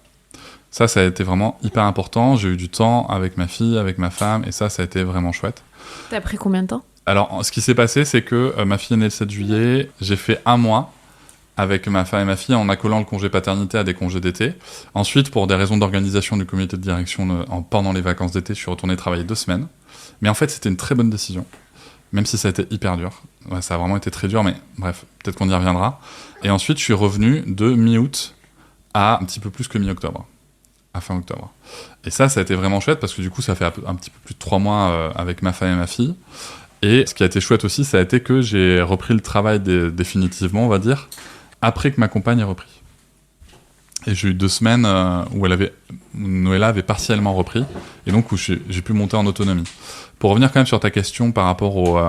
Speaker 2: Ça a été vraiment hyper important. J'ai eu du temps avec ma fille, avec ma femme, et ça a été vraiment chouette.
Speaker 1: T'as pris combien de temps ?
Speaker 2: Alors, ce qui s'est passé, c'est que ma fille est née le 7 juillet. J'ai fait 1 mois avec ma femme et ma fille en accolant le congé paternité à des congés d'été. Ensuite, pour des raisons d'organisation du comité de direction pendant les vacances d'été, je suis retourné travailler 2 semaines. Mais en fait, c'était une très bonne décision, même si ça a été hyper dur. Ouais, ça a vraiment été très dur, mais bref, peut-être qu'on y reviendra. Et ensuite, je suis revenu de mi-août à un petit peu plus que mi-octobre, à fin octobre. Et ça a été vraiment chouette parce que du coup, ça fait un petit peu plus de 3 mois avec ma femme et ma fille. Et ce qui a été chouette aussi, ça a été que j'ai repris le travail définitivement, on va dire, après que ma compagne ait repris. Et j'ai eu 2 semaines où Noëlla avait partiellement repris, et donc où j'ai pu monter en autonomie. Pour revenir quand même sur ta question par rapport au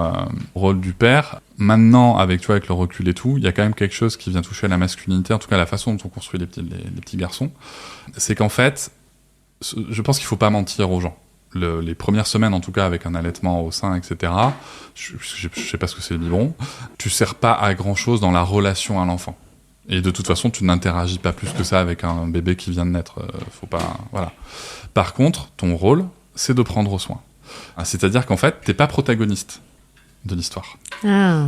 Speaker 2: rôle du père, maintenant, avec le recul et tout, il y a quand même quelque chose qui vient toucher à la masculinité, en tout cas la façon dont on construit les petits garçons. C'est qu'en fait, je pense qu'il ne faut pas mentir aux gens. Les premières semaines, en tout cas, avec un allaitement au sein, etc., je sais pas ce que c'est le biberon, tu sers pas à grand-chose dans la relation à l'enfant. Et de toute façon, tu n'interagis pas plus que ça avec un bébé qui vient de naître. Faut pas, voilà. Par contre, ton rôle, c'est de prendre soin. C'est-à-dire qu'en fait, t'es pas protagoniste de l'histoire.
Speaker 1: Ah.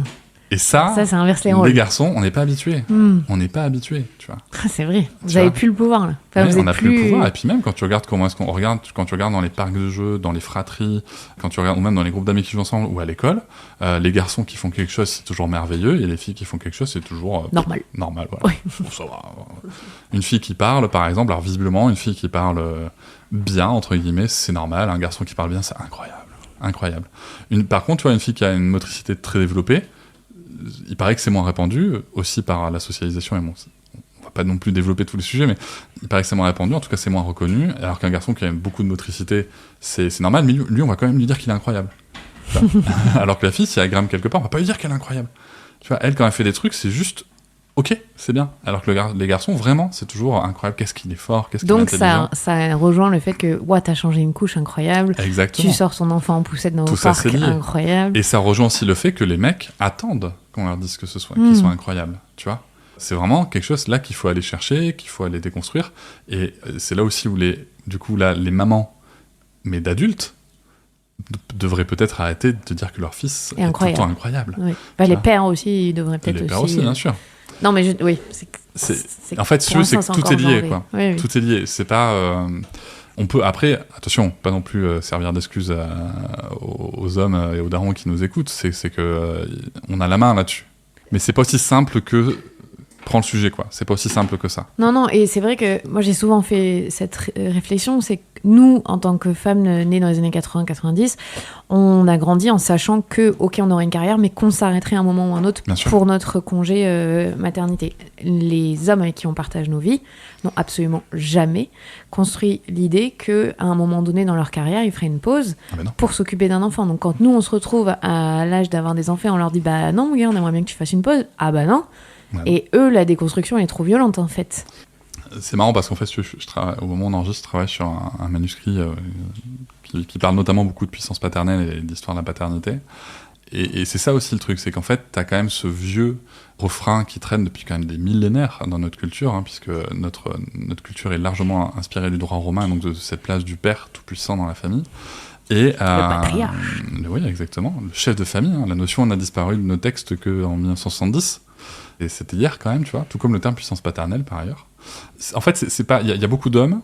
Speaker 2: Et ça
Speaker 1: inverse les rôles.
Speaker 2: Les garçons, on n'est pas habitués. On n'est pas habitués, tu vois.
Speaker 1: C'est vrai. Vous n'avez plus le pouvoir, là. Enfin,
Speaker 2: on n'a plus le pouvoir. Et puis même, quand tu regardes quand tu regardes dans les parcs de jeux, dans les fratries, quand tu regardes, ou même dans les groupes d'amis qui jouent ensemble, ou à l'école, les garçons qui font quelque chose, c'est toujours merveilleux, et les filles qui font quelque chose, c'est toujours...
Speaker 1: normal,
Speaker 2: voilà.
Speaker 1: Oui.
Speaker 2: Bon, ça va. Une fille qui parle, par exemple, alors visiblement, une fille qui parle bien, entre guillemets, c'est normal. Un garçon qui parle bien, c'est incroyable. Par contre, tu vois, une fille qui a une motricité très développée, il paraît que c'est moins répandu, aussi par la socialisation, et bon, on va pas non plus développer tous les sujets, mais il paraît que c'est moins répandu, en tout cas c'est moins reconnu, alors qu'un garçon qui a beaucoup de motricité, c'est normal, mais lui, on va quand même lui dire qu'il est incroyable. Alors que la fille, si elle grimpe quelque part, on va pas lui dire qu'elle est incroyable. Tu vois, elle, quand elle fait des trucs, c'est juste... Ok, c'est bien. Alors que les garçons, vraiment, c'est toujours incroyable. Qu'est-ce qu'il est fort, qu'est-ce qu'il est intelligent. Donc
Speaker 1: ça rejoint le fait que t'as changé une couche, incroyable.
Speaker 2: Exactement.
Speaker 1: Tu sors son enfant en poussette dans le parc, incroyable.
Speaker 2: Et ça rejoint aussi le fait que les mecs attendent qu'on leur dise que ce soit, qu'ils soient incroyables. Tu vois, c'est vraiment quelque chose là qu'il faut aller chercher, qu'il faut aller déconstruire. Et c'est là aussi où les mamans, mais d'adultes, devraient peut-être arrêter de dire que leur fils est tout le temps incroyable.
Speaker 1: Oui. Les pères aussi, ils devraient peut-être aussi.
Speaker 2: Les pères aussi, bien sûr.
Speaker 1: Non, mais oui.
Speaker 2: En fait, si tu veux, c'est que tout est lié, quoi.
Speaker 1: Oui.
Speaker 2: Tout est lié. C'est pas... on peut, après, attention, pas non plus servir d'excuse aux hommes et aux darons qui nous écoutent, c'est que on a la main là-dessus. Mais c'est pas aussi simple que... Prends le sujet, quoi. C'est pas aussi simple que ça.
Speaker 1: Non, et c'est vrai que moi, j'ai souvent fait cette réflexion, c'est nous, en tant que femmes nées dans les années 80-90, on a grandi en sachant que, ok, on aurait une carrière, mais qu'on s'arrêterait à un moment ou un autre pour notre congé maternité. Les hommes avec qui on partage nos vies n'ont absolument jamais construit l'idée qu'à un moment donné dans leur carrière, ils feraient une pause pour s'occuper d'un enfant. Donc quand nous, on se retrouve à l'âge d'avoir des enfants, on leur dit « Bah non, mon gars, on aimerait bien que tu fasses une pause. » Ah bah non. Ouais. Et eux, la déconstruction, elle est trop violente, en fait.
Speaker 2: C'est marrant parce qu'en fait, au moment où on enregistre, je travaille sur un manuscrit qui parle notamment beaucoup de puissance paternelle et d'histoire de la paternité. Et c'est ça aussi le truc, c'est qu'en fait, t'as quand même ce vieux refrain qui traîne depuis quand même des millénaires dans notre culture, puisque notre culture est largement inspirée du droit romain, donc de cette place du père tout-puissant dans la famille. Et,
Speaker 1: le patriarche.
Speaker 2: Oui, exactement. Le chef de famille. La notion n'a disparu de nos textes qu'en 1970. Et c'était hier quand même, tu vois. Tout comme le terme puissance paternelle, par ailleurs. En fait, c'est pas. Il y a beaucoup d'hommes,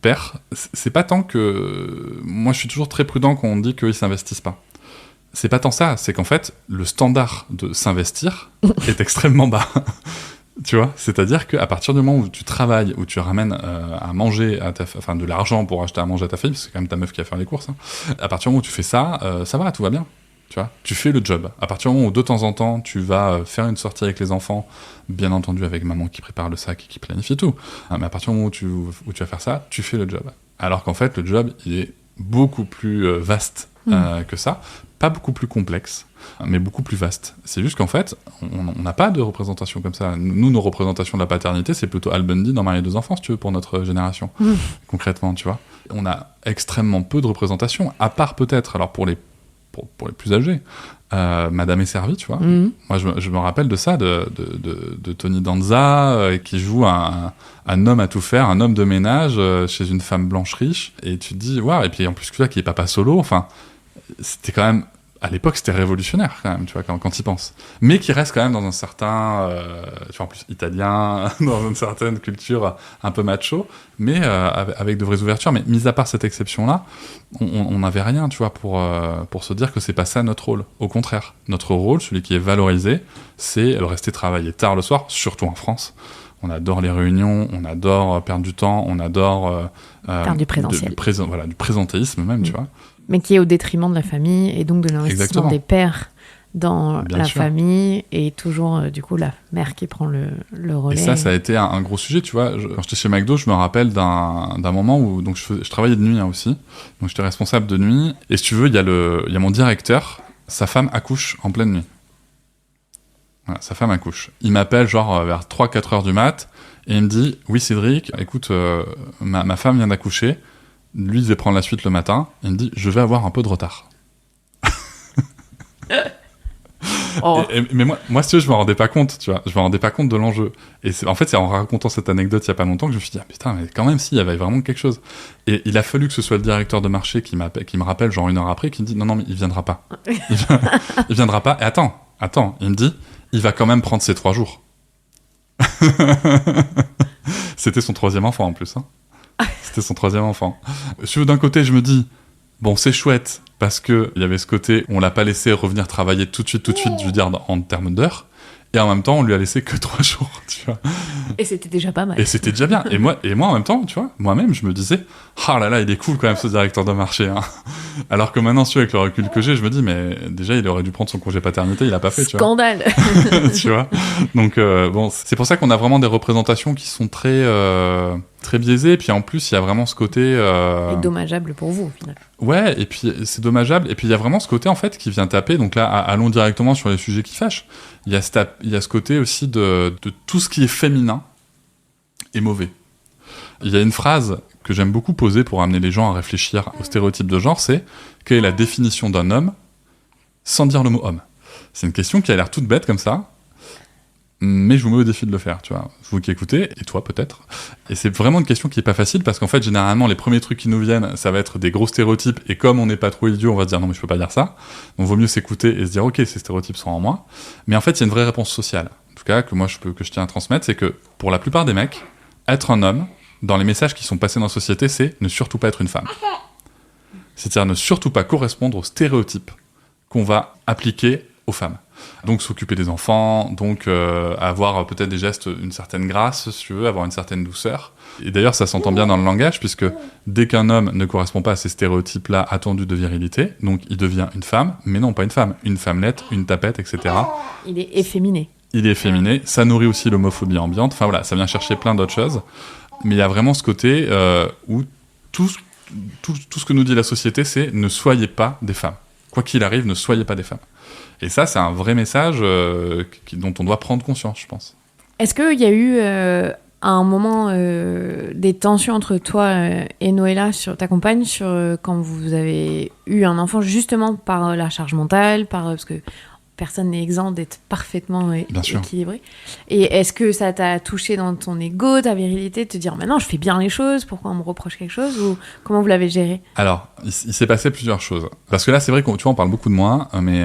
Speaker 2: pères. C'est pas tant que. Moi, je suis toujours très prudent quand on dit qu'ils s'investissent pas. C'est pas tant ça. C'est qu'en fait, le standard de s'investir est extrêmement bas. Tu vois, c'est-à-dire qu'à partir du moment où tu travailles, où tu ramènes à manger de l'argent pour acheter à manger à ta famille, parce que c'est quand même ta meuf qui va faire les courses, à partir du moment où tu fais ça, ça va, tout va bien. Tu vois, tu fais le job. À partir du moment où de temps en temps, tu vas faire une sortie avec les enfants, bien entendu avec maman qui prépare le sac et qui planifie tout, mais à partir du moment où tu vas faire ça, tu fais le job. Alors qu'en fait, le job, il est beaucoup plus vaste que ça, pas beaucoup plus complexe, mais beaucoup plus vaste. C'est juste qu'en fait, on n'a pas de représentation comme ça. Nous, nos représentations de la paternité, c'est plutôt Al Bundy dans Marié 2 enfants, si tu veux, pour notre génération, concrètement, tu vois. On a extrêmement peu de représentation, à part peut-être, alors pour les plus âgés, Madame est servie, tu vois. Moi, je me rappelle de ça, de Tony Danza, qui joue un homme à tout faire, un homme de ménage chez une femme blanche riche, et tu te dis, waouh, et puis en plus, tu vois, qui est papa solo, enfin, c'était quand même, à l'époque, c'était révolutionnaire, quand même, tu vois, quand y penses. Mais qui reste quand même dans un certain, tu vois, en plus, italien, dans une certaine culture un peu macho, mais avec de vraies ouvertures. Mais mis à part cette exception-là, on n'avait rien, tu vois, pour se dire que c'est pas ça notre rôle. Au contraire, notre rôle, celui qui est valorisé, c'est rester travailler tard le soir, surtout en France. On adore les réunions, on adore perdre du temps, on adore...
Speaker 1: faire du présentiel.
Speaker 2: Du présentéisme même, tu vois.
Speaker 1: Mais qui est au détriment de la famille et donc de l'investissement des pères dans la famille et toujours, du coup, la mère qui prend le relais.
Speaker 2: Et ça a été un gros sujet, tu vois. Quand j'étais chez McDo, je me rappelle d'un moment où donc je travaillais de nuit aussi. Donc j'étais responsable de nuit. Et si tu veux, il y a mon directeur, sa femme accouche en pleine nuit. Voilà, sa femme accouche. Il m'appelle genre vers 3-4 heures du mat et il me dit « Oui Cédric, écoute, ma femme vient d'accoucher. » Lui, il devait prendre la suite le matin. Il me dit « Je vais avoir un peu de retard. » Mais moi, si tu veux, je me rendais pas compte, tu vois. Je me rendais pas compte de l'enjeu. Et en fait, c'est en racontant cette anecdote il y a pas longtemps que je me suis dit « Ah putain, mais quand même, si, il y avait vraiment quelque chose. » Et il a fallu que ce soit le directeur de marché qui me rappelle genre 1 heure après, qui me dit « Non, mais il viendra pas. Il viendra pas. Et attends, il me dit « Il va quand même prendre ses 3 jours. » C'était son 3e enfant en plus, C'était son 3e enfant. D'un côté, je me dis, bon, c'est chouette, parce qu'il y avait ce côté où on l'a pas laissé revenir travailler tout de suite, je veux dire, en termes d'heures, et en même temps, on lui a laissé que 3 jours, tu vois.
Speaker 1: Et c'était déjà pas mal.
Speaker 2: Et c'était déjà bien. Et moi, en même temps, tu vois, moi-même, je me disais, ah là là, il est cool quand même, ce directeur de marché, Alors que maintenant, avec le recul que j'ai, je me dis, mais déjà, il aurait dû prendre son congé paternité, il l'a pas fait, tu vois.
Speaker 1: Scandale.
Speaker 2: Tu vois. Donc, bon, c'est pour ça qu'on a vraiment des représentations qui sont très biaisées, puis en plus, il y a vraiment ce côté...
Speaker 1: Et dommageable pour vous, au final.
Speaker 2: Ouais, et puis c'est dommageable, et puis il y a vraiment ce côté, en fait, qui vient taper, donc là, allons directement sur les sujets qui fâchent. Il y a ce côté aussi de tout ce qui est féminin est mauvais. Il y a une phrase que j'aime beaucoup poser pour amener les gens à réfléchir aux stéréotypes de genre, c'est « Quelle est la définition d'un homme sans dire le mot homme ?» C'est une question qui a l'air toute bête comme ça, mais je vous mets au défi de le faire, tu vois. Vous qui écoutez, et toi peut-être. Et c'est vraiment une question qui est pas facile, parce qu'en fait, généralement, les premiers trucs qui nous viennent, ça va être des gros stéréotypes, et comme on n'est pas trop idiot, on va se dire non, mais je peux pas dire ça. Donc, vaut mieux s'écouter et se dire, ok, ces stéréotypes sont en moi. Mais en fait, il y a une vraie réponse sociale. En tout cas, que je tiens à transmettre, c'est que, pour la plupart des mecs, être un homme, dans les messages qui sont passés dans la société, c'est ne surtout pas être une femme. C'est-à-dire ne surtout pas correspondre aux stéréotypes qu'on va appliquer aux femmes. Donc s'occuper des enfants, donc avoir peut-être des gestes, une certaine grâce, si tu veux, avoir une certaine douceur. Et d'ailleurs, ça s'entend bien dans le langage, puisque dès qu'un homme ne correspond pas à ces stéréotypes-là attendus de virilité, donc il devient une femme, mais non, pas une femmelette, une tapette, etc.
Speaker 1: Il est efféminé.
Speaker 2: Il est efféminé, ça nourrit aussi l'homophobie ambiante, enfin voilà, ça vient chercher plein d'autres choses. Mais il y a vraiment ce côté où tout ce que nous dit la société, c'est ne soyez pas des femmes. Quoi qu'il arrive, ne soyez pas des femmes. Et ça, c'est un vrai message dont on doit prendre conscience, je pense.
Speaker 1: Est-ce qu'il y a eu à un moment des tensions entre toi et Noëlla, ta compagne, quand vous avez eu un enfant, justement par la charge mentale, parce que personne n'est exempt d'être parfaitement équilibré. Et est-ce que ça t'a touché dans ton ego, ta virilité, de te dire maintenant je fais bien les choses, pourquoi on me reproche quelque chose, ou comment vous l'avez géré?
Speaker 2: Alors, il s'est passé plusieurs choses. Parce que là, c'est vrai qu'on on parle beaucoup de moi, mais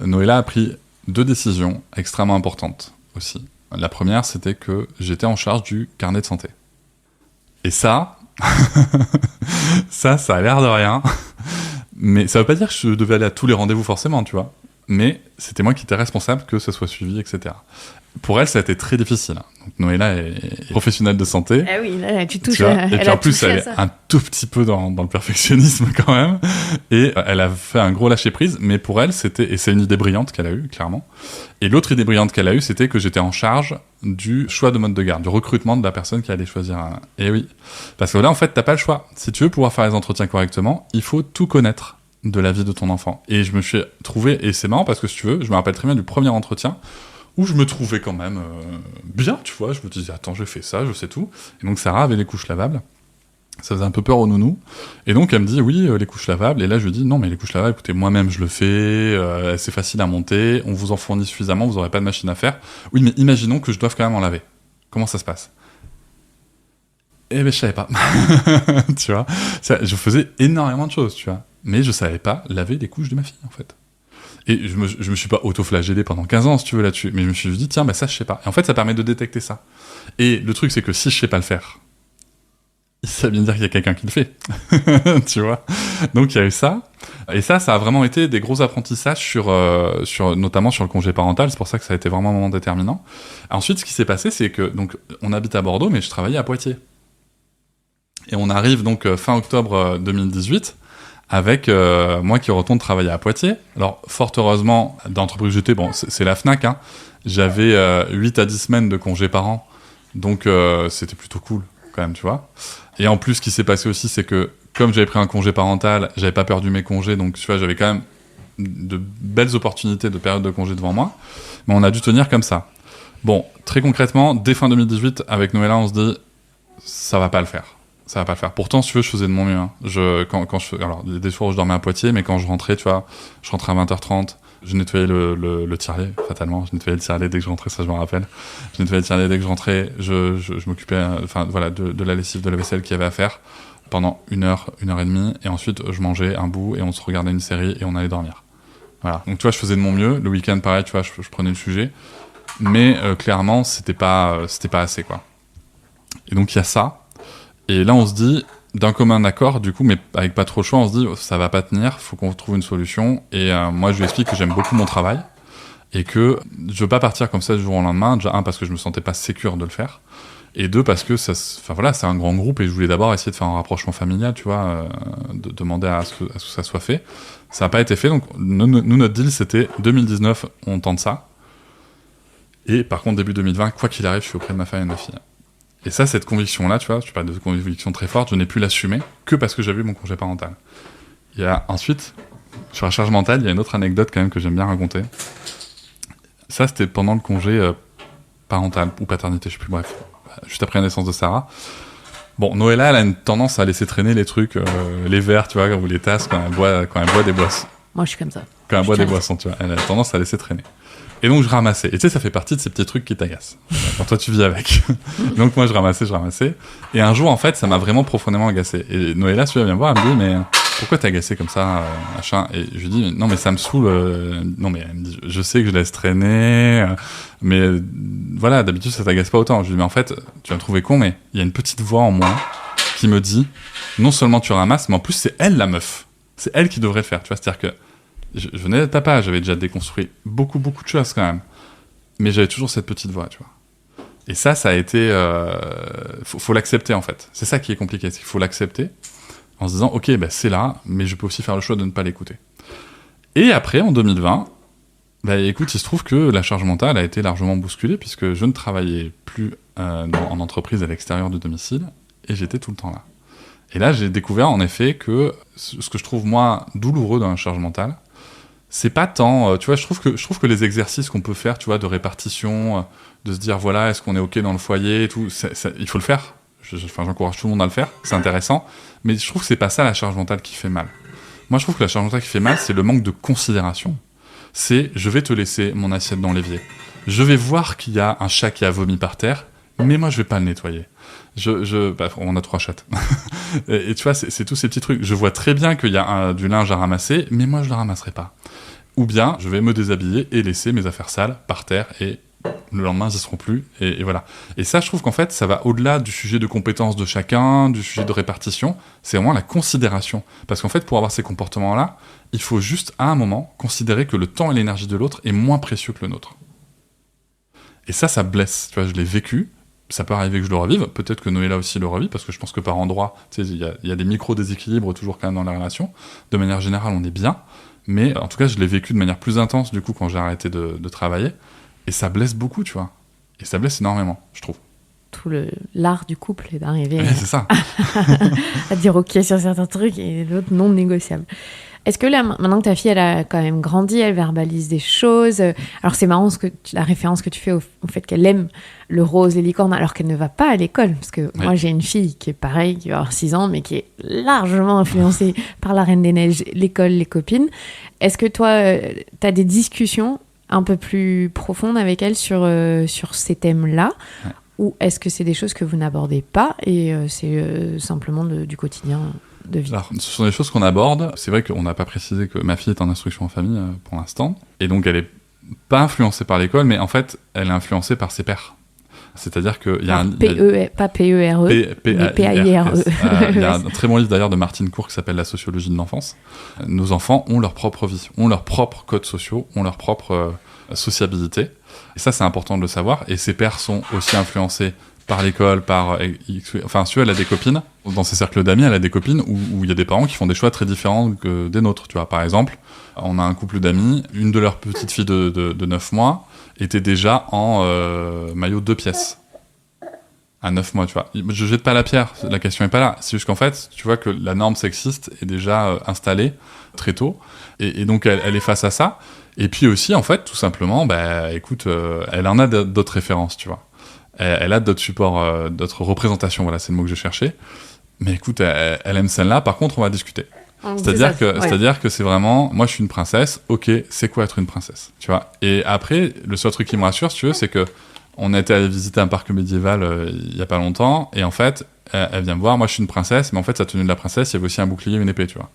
Speaker 2: Noëlla a pris 2 décisions extrêmement importantes aussi. La première, c'était que j'étais en charge du carnet de santé. Et ça, ça a l'air de rien. Mais ça veut pas dire que je devais aller à tous les rendez-vous forcément, tu vois. Mais c'était moi qui étais responsable que ça soit suivi, etc. Pour elle, ça a été très difficile. Donc Noëlla est professionnelle de santé.
Speaker 1: Ah oui, là, tu touches.
Speaker 2: Et puis en plus, elle est un tout petit peu dans le perfectionnisme quand même. Et elle a fait un gros lâcher prise. Mais pour elle, et c'est une idée brillante qu'elle a eue, clairement. Et l'autre idée brillante qu'elle a eue, c'était que j'étais en charge du choix de mode de garde, du recrutement de la personne qui allait choisir un. Et oui. Parce que là, en fait, t'as pas le choix. Si tu veux pouvoir faire les entretiens correctement, il faut tout connaître de la vie de ton enfant. Et je me suis trouvé, et c'est marrant parce que si tu veux, je me rappelle très bien du premier entretien où je me trouvais quand même bien, tu vois, je me disais, attends, j'ai fait ça, je sais tout. Et donc Sarah avait les couches lavables, ça faisait un peu peur au nounou, et donc elle me dit, oui, les couches lavables, et là je lui dis, non mais les couches lavables, écoutez, moi-même je le fais, c'est facile à monter, on vous en fournit suffisamment, vous n'aurez pas de machine à faire. Oui, mais imaginons que je doive quand même en laver. Comment ça se passe? Eh ben je savais pas. Tu vois, je faisais énormément de choses, tu vois. Mais je savais pas laver les couches de ma fille, en fait. Et je me suis pas auto-flagellé pendant 15 ans, si tu veux, là-dessus. Mais je me suis dit, tiens, ça, je sais pas. Et en fait, ça permet de détecter ça. Et le truc, c'est que si je sais pas le faire, ça veut bien dire qu'il y a quelqu'un qui le fait. Tu vois? Donc, il y a eu ça. Et ça a vraiment été des gros apprentissages notamment sur le congé parental. C'est pour ça que ça a été vraiment un moment déterminant. Ensuite, ce qui s'est passé, c'est que, donc, on habite à Bordeaux, mais je travaillais à Poitiers. Et on arrive donc fin octobre 2018 avec moi qui retourne travailler à Poitiers. Alors, fort heureusement, dans l'entreprise que j'étais, bon, c'est la Fnac, hein, j'avais 8 à 10 semaines de congés par an, donc c'était plutôt cool, quand même, tu vois. Et en plus, ce qui s'est passé aussi, c'est que, comme j'avais pris un congé parental, j'avais pas perdu mes congés, donc tu vois, j'avais quand même de belles opportunités de période de congé devant moi, mais on a dû tenir comme ça. Bon, très concrètement, dès fin 2018, avec Noëlla, on se dit, ça va pas le faire. Ça va pas le faire. Pourtant, si tu veux, je faisais de mon mieux. Hein. Alors, des soirs où je dormais à Poitiers, mais quand je rentrais, tu vois, je rentrais à 20h30, je nettoyais le tire-lait, fatalement. Je nettoyais le tire-lait dès que je rentrais, ça je me rappelle. Je nettoyais le tire-lait dès que je rentrais, je m'occupais, de la lessive, de la vaisselle qu'il y avait à faire pendant 1h, 1h30, et ensuite, je mangeais un bout, et on se regardait une série, et on allait dormir. Voilà. Donc, tu vois, je faisais de mon mieux. Le week-end, pareil, tu vois, je prenais le sujet. Mais, clairement, c'était pas assez, quoi. Et donc, il y a ça. Et là, on se dit, d'un commun accord, du coup, mais avec pas trop le choix, on se dit, ça va pas tenir, faut qu'on trouve une solution. Et moi, je lui explique que j'aime beaucoup mon travail et que je veux pas partir comme ça du jour au lendemain. Déjà, 1, parce que je me sentais pas sécure de le faire. Et 2, parce que c'est un grand groupe et je voulais d'abord essayer de faire un rapprochement familial, tu vois, de demander à ce que ça soit fait. Ça n'a pas été fait, donc nous, notre deal, c'était 2019, on tente ça. Et par contre, début 2020, quoi qu'il arrive, je suis auprès de ma femme et de ma fille. Et ça, cette conviction-là, tu vois, je parle de conviction très forte, je n'ai pu l'assumer que parce que j'avais eu mon congé parental. Il y a ensuite, sur la charge mentale, il y a une autre anecdote quand même que j'aime bien raconter. Ça, c'était pendant le congé parental ou paternité, je sais plus, bref, juste après la naissance de Sarah. Bon, Noëlla, elle a une tendance à laisser traîner les trucs, les verres, tu vois, ou les tasses quand elle boit des boissons.
Speaker 1: Moi, je suis comme ça.
Speaker 2: Quand elle boit des boissons, tu vois, elle a tendance à laisser traîner. Et donc je ramassais. Et tu sais, ça fait partie de ces petits trucs qui t'agacent. Quand toi tu vis avec. Donc moi je ramassais. Et un jour en fait, ça m'a vraiment profondément agacé. Et Noëlla, celui-là vient me voir, elle me dit, mais pourquoi t'es agacé comme ça, machin? Et je lui dis, non mais ça me saoule. Non mais elle me dit, je sais que je laisse traîner, mais voilà, d'habitude ça t'agace pas autant. Je lui dis, mais en fait, tu vas me trouver con, mais il y a une petite voix en moi qui me dit, non seulement tu ramasses, mais en plus c'est elle la meuf. C'est elle qui devrait le faire. Tu vois, c'est-à-dire que Je venais d'être papa, j'avais déjà déconstruit beaucoup de choses quand même. Mais j'avais toujours cette petite voix, tu vois. Et ça a été... faut l'accepter, en fait. C'est ça qui est compliqué, c'est qu'il faut l'accepter en se disant, ok, bah, c'est là, mais je peux aussi faire le choix de ne pas l'écouter. Et après, en 2020, bah, écoute, il se trouve que la charge mentale a été largement bousculée puisque je ne travaillais plus en entreprise à l'extérieur du domicile et j'étais tout le temps là. Et là, j'ai découvert en effet que ce que je trouve, moi, douloureux dans la charge mentale, c'est pas tant... tu vois, je trouve que les exercices qu'on peut faire, tu vois, de répartition, de se dire, voilà, est-ce qu'on est OK dans le foyer et tout, il faut le faire. J'encourage tout le monde à le faire, c'est intéressant. Mais je trouve que c'est pas ça la charge mentale qui fait mal. Moi, je trouve que la charge mentale qui fait mal, c'est le manque de considération. C'est, je vais te laisser mon assiette dans l'évier. Je vais voir qu'il y a un chat qui a vomi par terre, mais moi, je vais pas le nettoyer. On a 3 chats. et tu vois, c'est tous ces petits trucs. Je vois très bien qu'il y a du linge à ramasser, mais moi, je le ramasserai pas. Ou bien, je vais me déshabiller et laisser mes affaires sales par terre et le lendemain, ils y seront plus. Et voilà. Et ça, je trouve qu'en fait, ça va au-delà du sujet de compétence de chacun, du sujet de répartition. C'est vraiment la considération. Parce qu'en fait, pour avoir ces comportements-là, il faut juste, à un moment, considérer que le temps et l'énergie de l'autre est moins précieux que le nôtre. Et ça blesse. Tu vois, je l'ai vécu. Ça peut arriver que je le revive. Peut-être que Noéla aussi le revit, parce que je pense que par endroits, tu sais, il y a des micro-déséquilibres toujours quand même dans la relation. De manière générale, on est bien. Mais en tout cas, je l'ai vécu de manière plus intense, du coup, quand j'ai arrêté de travailler. Et ça blesse beaucoup, tu vois. Et ça blesse énormément, je trouve.
Speaker 1: Tout l'art du couple est d'arriver
Speaker 2: c'est ça.
Speaker 1: à dire OK sur certains trucs et l'autre non négociable. Est-ce que là, maintenant que ta fille, elle a quand même grandi, elle verbalise des choses. Alors, c'est marrant la référence que tu fais au fait qu'elle aime le rose, les licornes, alors qu'elle ne va pas à l'école. Parce que moi, j'ai une fille qui est pareille, qui va avoir 6 ans, mais qui est largement influencée par la Reine des Neiges, l'école, les copines. Est-ce que toi, tu as des discussions un peu plus profondes avec elle sur ces thèmes-là, ou est-ce que c'est des choses que vous n'abordez pas et c'est simplement du quotidien de vie?
Speaker 2: Alors, ce sont des choses qu'on aborde. C'est vrai qu'on n'a pas précisé que ma fille est en instruction en famille pour l'instant, et donc elle est pas influencée par l'école, mais en fait, elle est influencée par ses pairs. C'est-à-dire qu'il y a
Speaker 1: pas P-E-R-E, mais P-A-I-R-E.
Speaker 2: Il y a un très bon livre d'ailleurs de Martine Court qui s'appelle La sociologie de l'enfance. Nos enfants ont leur propre vie, ont leurs propres codes sociaux, ont leur propre sociabilité. Et ça, c'est important de le savoir. Et ses pairs sont aussi influencés par l'école, enfin, si elle a des copines, dans ses cercles d'amis, elle a des copines où il y a des parents qui font des choix très différents que des nôtres. Tu vois, par exemple, on a un couple d'amis, une de leurs petites filles de 9 mois était déjà en maillot 2 pièces. À 9 mois, tu vois. Je jette pas la pierre, la question est pas là. C'est juste qu'en fait, tu vois que la norme sexiste est déjà installée très tôt. Et donc, elle est face à ça. Et puis aussi, en fait, tout simplement, écoute, elle en a d'autres références, tu vois. Elle a d'autres supports, d'autres représentations, voilà, c'est le mot que je cherchais. Mais écoute, elle aime celle-là, par contre, on va discuter. C'est-à-dire que c'est vraiment, moi je suis une princesse, ok, c'est quoi être une princesse, tu vois. Et après, le seul truc qui me rassure, si tu veux, c'est que on a été allé visiter un parc médiéval il y a pas longtemps, et en fait, elle vient me voir, moi je suis une princesse, mais en fait sa tenue de la princesse, il y avait aussi un bouclier et une épée, tu vois.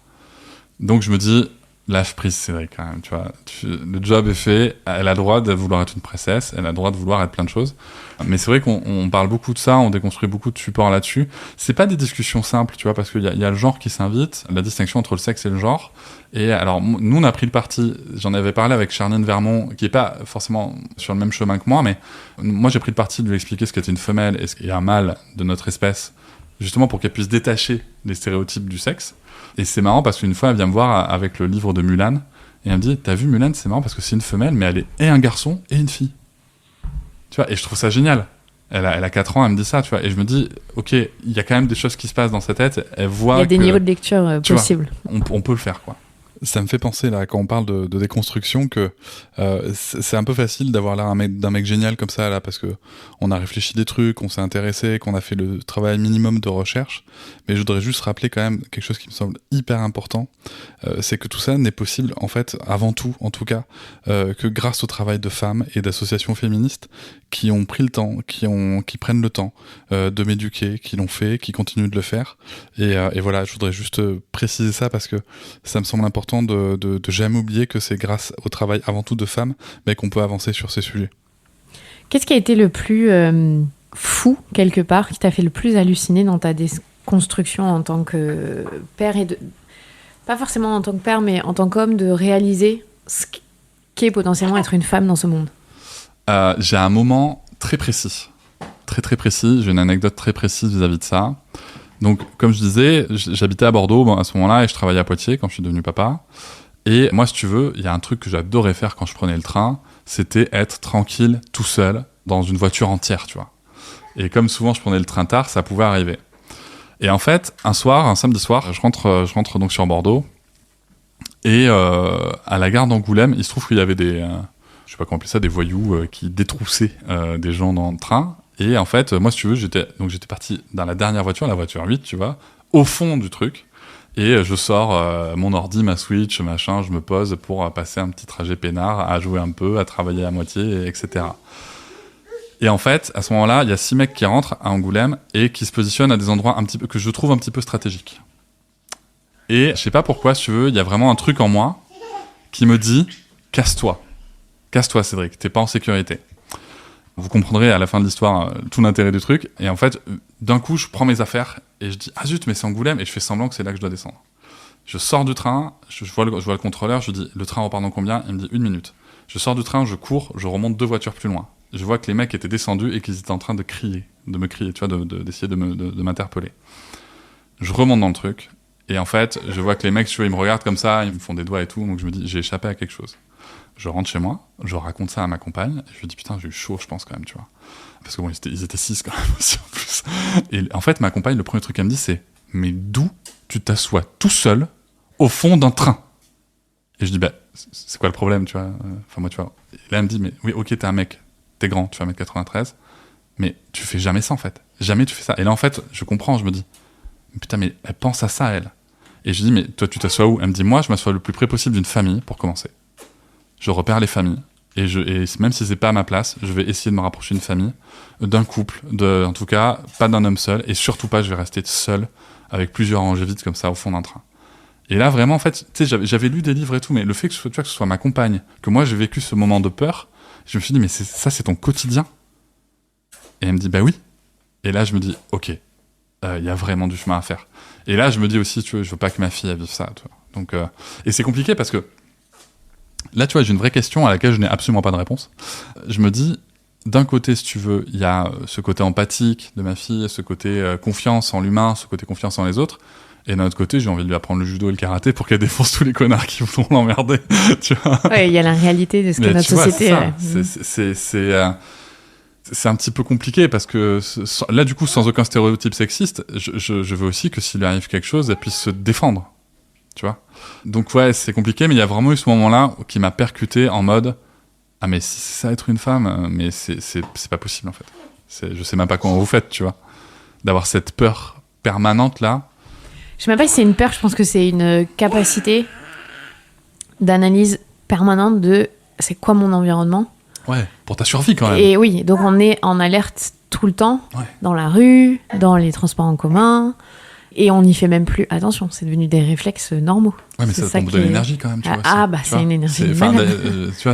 Speaker 2: Donc je me dis, lâche prise, Cédric, quand même, tu vois. Le job est fait, elle a le droit de vouloir être une princesse, elle a le droit de vouloir être plein de choses. Mais c'est vrai qu'on parle beaucoup de ça, on déconstruit beaucoup de supports là-dessus. C'est pas des discussions simples, tu vois, parce qu'il y a le genre qui s'invite, la distinction entre le sexe et le genre. Et alors, nous, on a pris le parti, j'en avais parlé avec Charlène Vermont, qui est pas forcément sur le même chemin que moi, mais moi, j'ai pris le parti de lui expliquer ce qu'était une femelle et ce qu'est un mâle de notre espèce, justement pour qu'elle puisse détacher les stéréotypes du sexe. Et c'est marrant parce qu'une fois, elle vient me voir avec le livre de Mulan, et elle me dit, t'as vu Mulan, c'est marrant parce que c'est une femelle, mais elle est et un garçon et une fille. Tu vois, et je trouve ça génial. Elle a 4 ans, elle me dit ça, tu vois. Et je me dis, ok, il y a quand même des choses qui se passent dans sa tête. Elle voit
Speaker 1: il y a des niveaux de lecture possibles.
Speaker 2: On peut le faire, quoi. Ça me fait penser, là, quand on parle de déconstruction, que c'est un peu facile d'avoir l'air d'un mec génial comme ça, là, parce que on a réfléchi des trucs, on s'est intéressé, qu'on a fait le travail minimum de recherche. Mais je voudrais juste rappeler quand même quelque chose qui me semble hyper important, c'est que tout ça n'est possible, en fait, avant tout, en tout cas, que grâce au travail de femmes et d'associations féministes qui ont pris le temps, qui prennent le temps de m'éduquer, qui l'ont fait, qui continuent de le faire. Et voilà, je voudrais juste préciser ça parce que ça me semble important de jamais oublier que c'est grâce au travail avant tout de femmes qu'on peut avancer sur ces sujets.
Speaker 1: Qu'est-ce qui a été le plus fou, quelque part, qui t'a fait le plus halluciner dans ta déconstruction en tant que père et Pas forcément en tant que père, mais en tant qu'homme, de réaliser ce qu'est potentiellement être une femme dans ce monde?
Speaker 2: J'ai un moment très précis. Très très précis. J'ai une anecdote très précise vis-à-vis de ça. Donc, comme je disais, j'habitais à Bordeaux à ce moment-là et je travaillais à Poitiers quand je suis devenu papa. Et moi, si tu veux, il y a un truc que j'adorais faire quand je prenais le train, c'était être tranquille, tout seul, dans une voiture entière, tu vois. Et comme souvent je prenais le train tard, ça pouvait arriver. Et en fait, un samedi soir, je rentre donc sur Bordeaux. Et à la gare d'Angoulême, il se trouve qu'il y avait je sais pas comment appeler ça, des voyous qui détroussaient des gens dans le train. Et en fait, moi, si tu veux, j'étais parti dans la dernière voiture, la voiture 8, tu vois, au fond du truc. Et je sors mon ordi, ma Switch, machin, je me pose pour passer un petit trajet peinard, à jouer un peu, à travailler à moitié, etc. Et en fait, à ce moment-là, il y a 6 mecs qui rentrent à Angoulême et qui se positionnent à des endroits que je trouve un petit peu stratégiques. Et je sais pas pourquoi, si tu veux, il y a vraiment un truc en moi qui me dit « Casse-toi, Cédric, t'es pas en sécurité. » Vous comprendrez à la fin de l'histoire tout l'intérêt du truc. Et en fait, d'un coup, je prends mes affaires et je dis « Ah zut, mais c'est Angoulême » et je fais semblant que c'est là que je dois descendre. Je sors du train, je vois le contrôleur, je lui dis « Le train repart dans combien ?» Il me dit « 1 minute. » Je sors du train, je cours, je remonte 2 voitures plus loin. Je vois que les mecs étaient descendus et qu'ils étaient en train de me crier, tu vois, d'essayer de m'interpeller. Je remonte dans le truc et en fait, je vois que les mecs, tu vois, ils me regardent comme ça, ils me font des doigts et tout, donc je me dis « J'ai échappé à quelque chose. » Je rentre chez moi, je raconte ça à ma compagne, et je lui dis putain, j'ai eu chaud, je pense quand même, tu vois. Parce que bon, ils étaient 6 quand même aussi en plus. Et en fait, ma compagne, le premier truc qu'elle me dit, c'est mais d'où tu t'assois tout seul au fond d'un train? Et je dis bah, c'est quoi le problème, tu vois? Enfin, moi, tu vois. Et là, elle me dit mais oui, ok, t'es un mec, t'es grand, tu fais 1m93, mais tu fais jamais ça en fait. Jamais tu fais ça. Et là, en fait, je comprends, je me dis putain, mais elle pense à ça, elle. Et je dis mais toi, tu t'assois où? Elle me dit moi, je m'assois le plus près possible d'une famille pour commencer. Je repère les familles et même si c'est pas à ma place, je vais essayer de me rapprocher d'une famille, d'un couple, en tout cas pas d'un homme seul et surtout pas je vais rester seul avec plusieurs angévites comme ça au fond d'un train. Et là vraiment en fait, tu sais, j'avais lu des livres et tout, mais le fait que ce soit ma compagne, que moi j'ai vécu ce moment de peur, je me suis dit mais c'est ton quotidien. Et elle me dit bah oui. Et là je me dis ok, il y a vraiment du chemin à faire. Et là je me dis aussi tu vois, je veux pas que ma fille vive ça. Tu vois. Donc et c'est compliqué parce que là, tu vois, j'ai une vraie question à laquelle je n'ai absolument pas de réponse. Je me dis, d'un côté, si tu veux, il y a ce côté empathique de ma fille, ce côté confiance en l'humain, ce côté confiance en les autres. Et d'un autre côté, j'ai envie de lui apprendre le judo et le karaté pour qu'elle défonce tous les connards qui voudront l'emmerder. Tu vois.
Speaker 1: Ouais, il y a la réalité de ce que notre société
Speaker 2: est. C'est un petit peu compliqué parce que là, du coup, sans aucun stéréotype sexiste, je veux aussi que s'il lui arrive quelque chose, elle puisse se défendre. Tu vois. Donc ouais, c'est compliqué, mais il y a vraiment eu ce moment-là qui m'a percuté en mode ah mais si c'est ça être une femme, mais c'est pas possible en fait. Je sais même pas comment vous faites, tu vois, d'avoir cette peur permanente là.
Speaker 1: Je sais même pas si c'est une peur, je pense que c'est une capacité d'analyse permanente de c'est quoi mon environnement.
Speaker 2: Ouais, pour ta survie quand même.
Speaker 1: Et oui, donc on est en alerte tout le temps, ouais. Dans la rue, dans les transports en commun. Et on n'y fait même plus attention, c'est devenu des réflexes normaux.
Speaker 2: Ouais, mais ça tombe de l'énergie quand même, tu vois.
Speaker 1: Ah, bah c'est une énergie.
Speaker 2: Tu vois,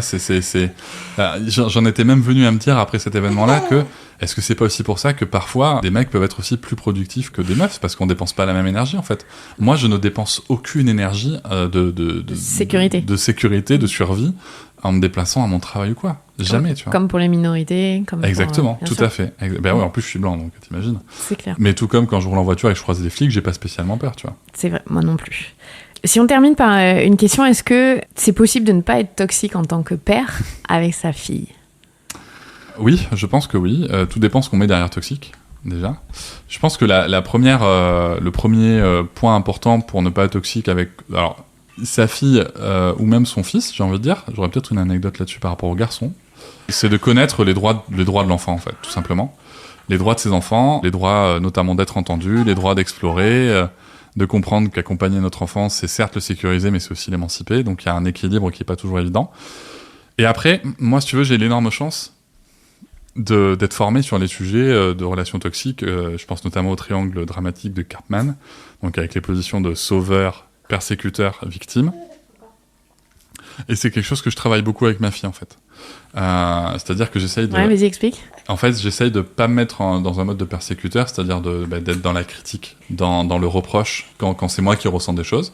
Speaker 2: j'en étais même venu à me dire après cet événement-là que est-ce que c'est pas aussi pour ça que parfois des mecs peuvent être aussi plus productifs que des meufs parce qu'on dépense pas la même énergie en fait. Moi, je ne dépense aucune énergie de sécurité, de survie en me déplaçant à mon travail ou quoi. Jamais, tu vois.
Speaker 1: Comme pour les minorités.
Speaker 2: Exactement, tout à fait. Ben ouais, en plus je suis blanc, donc t'imagines.
Speaker 1: C'est clair.
Speaker 2: Mais tout comme quand je roule en voiture et que je croise des flics, j'ai pas spécialement peur, tu vois.
Speaker 1: C'est vrai, moi non plus. Si on termine par une question, est-ce que c'est possible de ne pas être toxique en tant que père avec sa fille ?
Speaker 2: Oui, je pense que oui. Tout dépend ce qu'on met derrière toxique, déjà. Je pense que le premier point important pour ne pas être toxique avec... Alors, sa fille ou même son fils, j'ai envie de dire, j'aurais peut-être une anecdote là-dessus par rapport au garçon, c'est de connaître les droits de l'enfant, en fait, tout simplement. Les droits de ses enfants, les droits notamment d'être entendu, les droits d'explorer, de comprendre qu'accompagner notre enfant, c'est certes le sécuriser, mais c'est aussi l'émanciper, donc il y a un équilibre qui n'est pas toujours évident. Et après, moi, si tu veux, j'ai l'énorme chance d'être formé sur les sujets de relations toxiques. Je pense notamment au triangle dramatique de Karpman, donc avec les positions de sauveur, persécuteur, victime. Et c'est quelque chose que je travaille beaucoup avec ma fille, en fait. C'est-à-dire que j'essaye de...
Speaker 1: Ouais, vas-y, explique.
Speaker 2: En fait, j'essaye de pas me mettre dans un mode de persécuteur, c'est-à-dire d'être dans la critique, dans le reproche, quand c'est moi qui ressens des choses.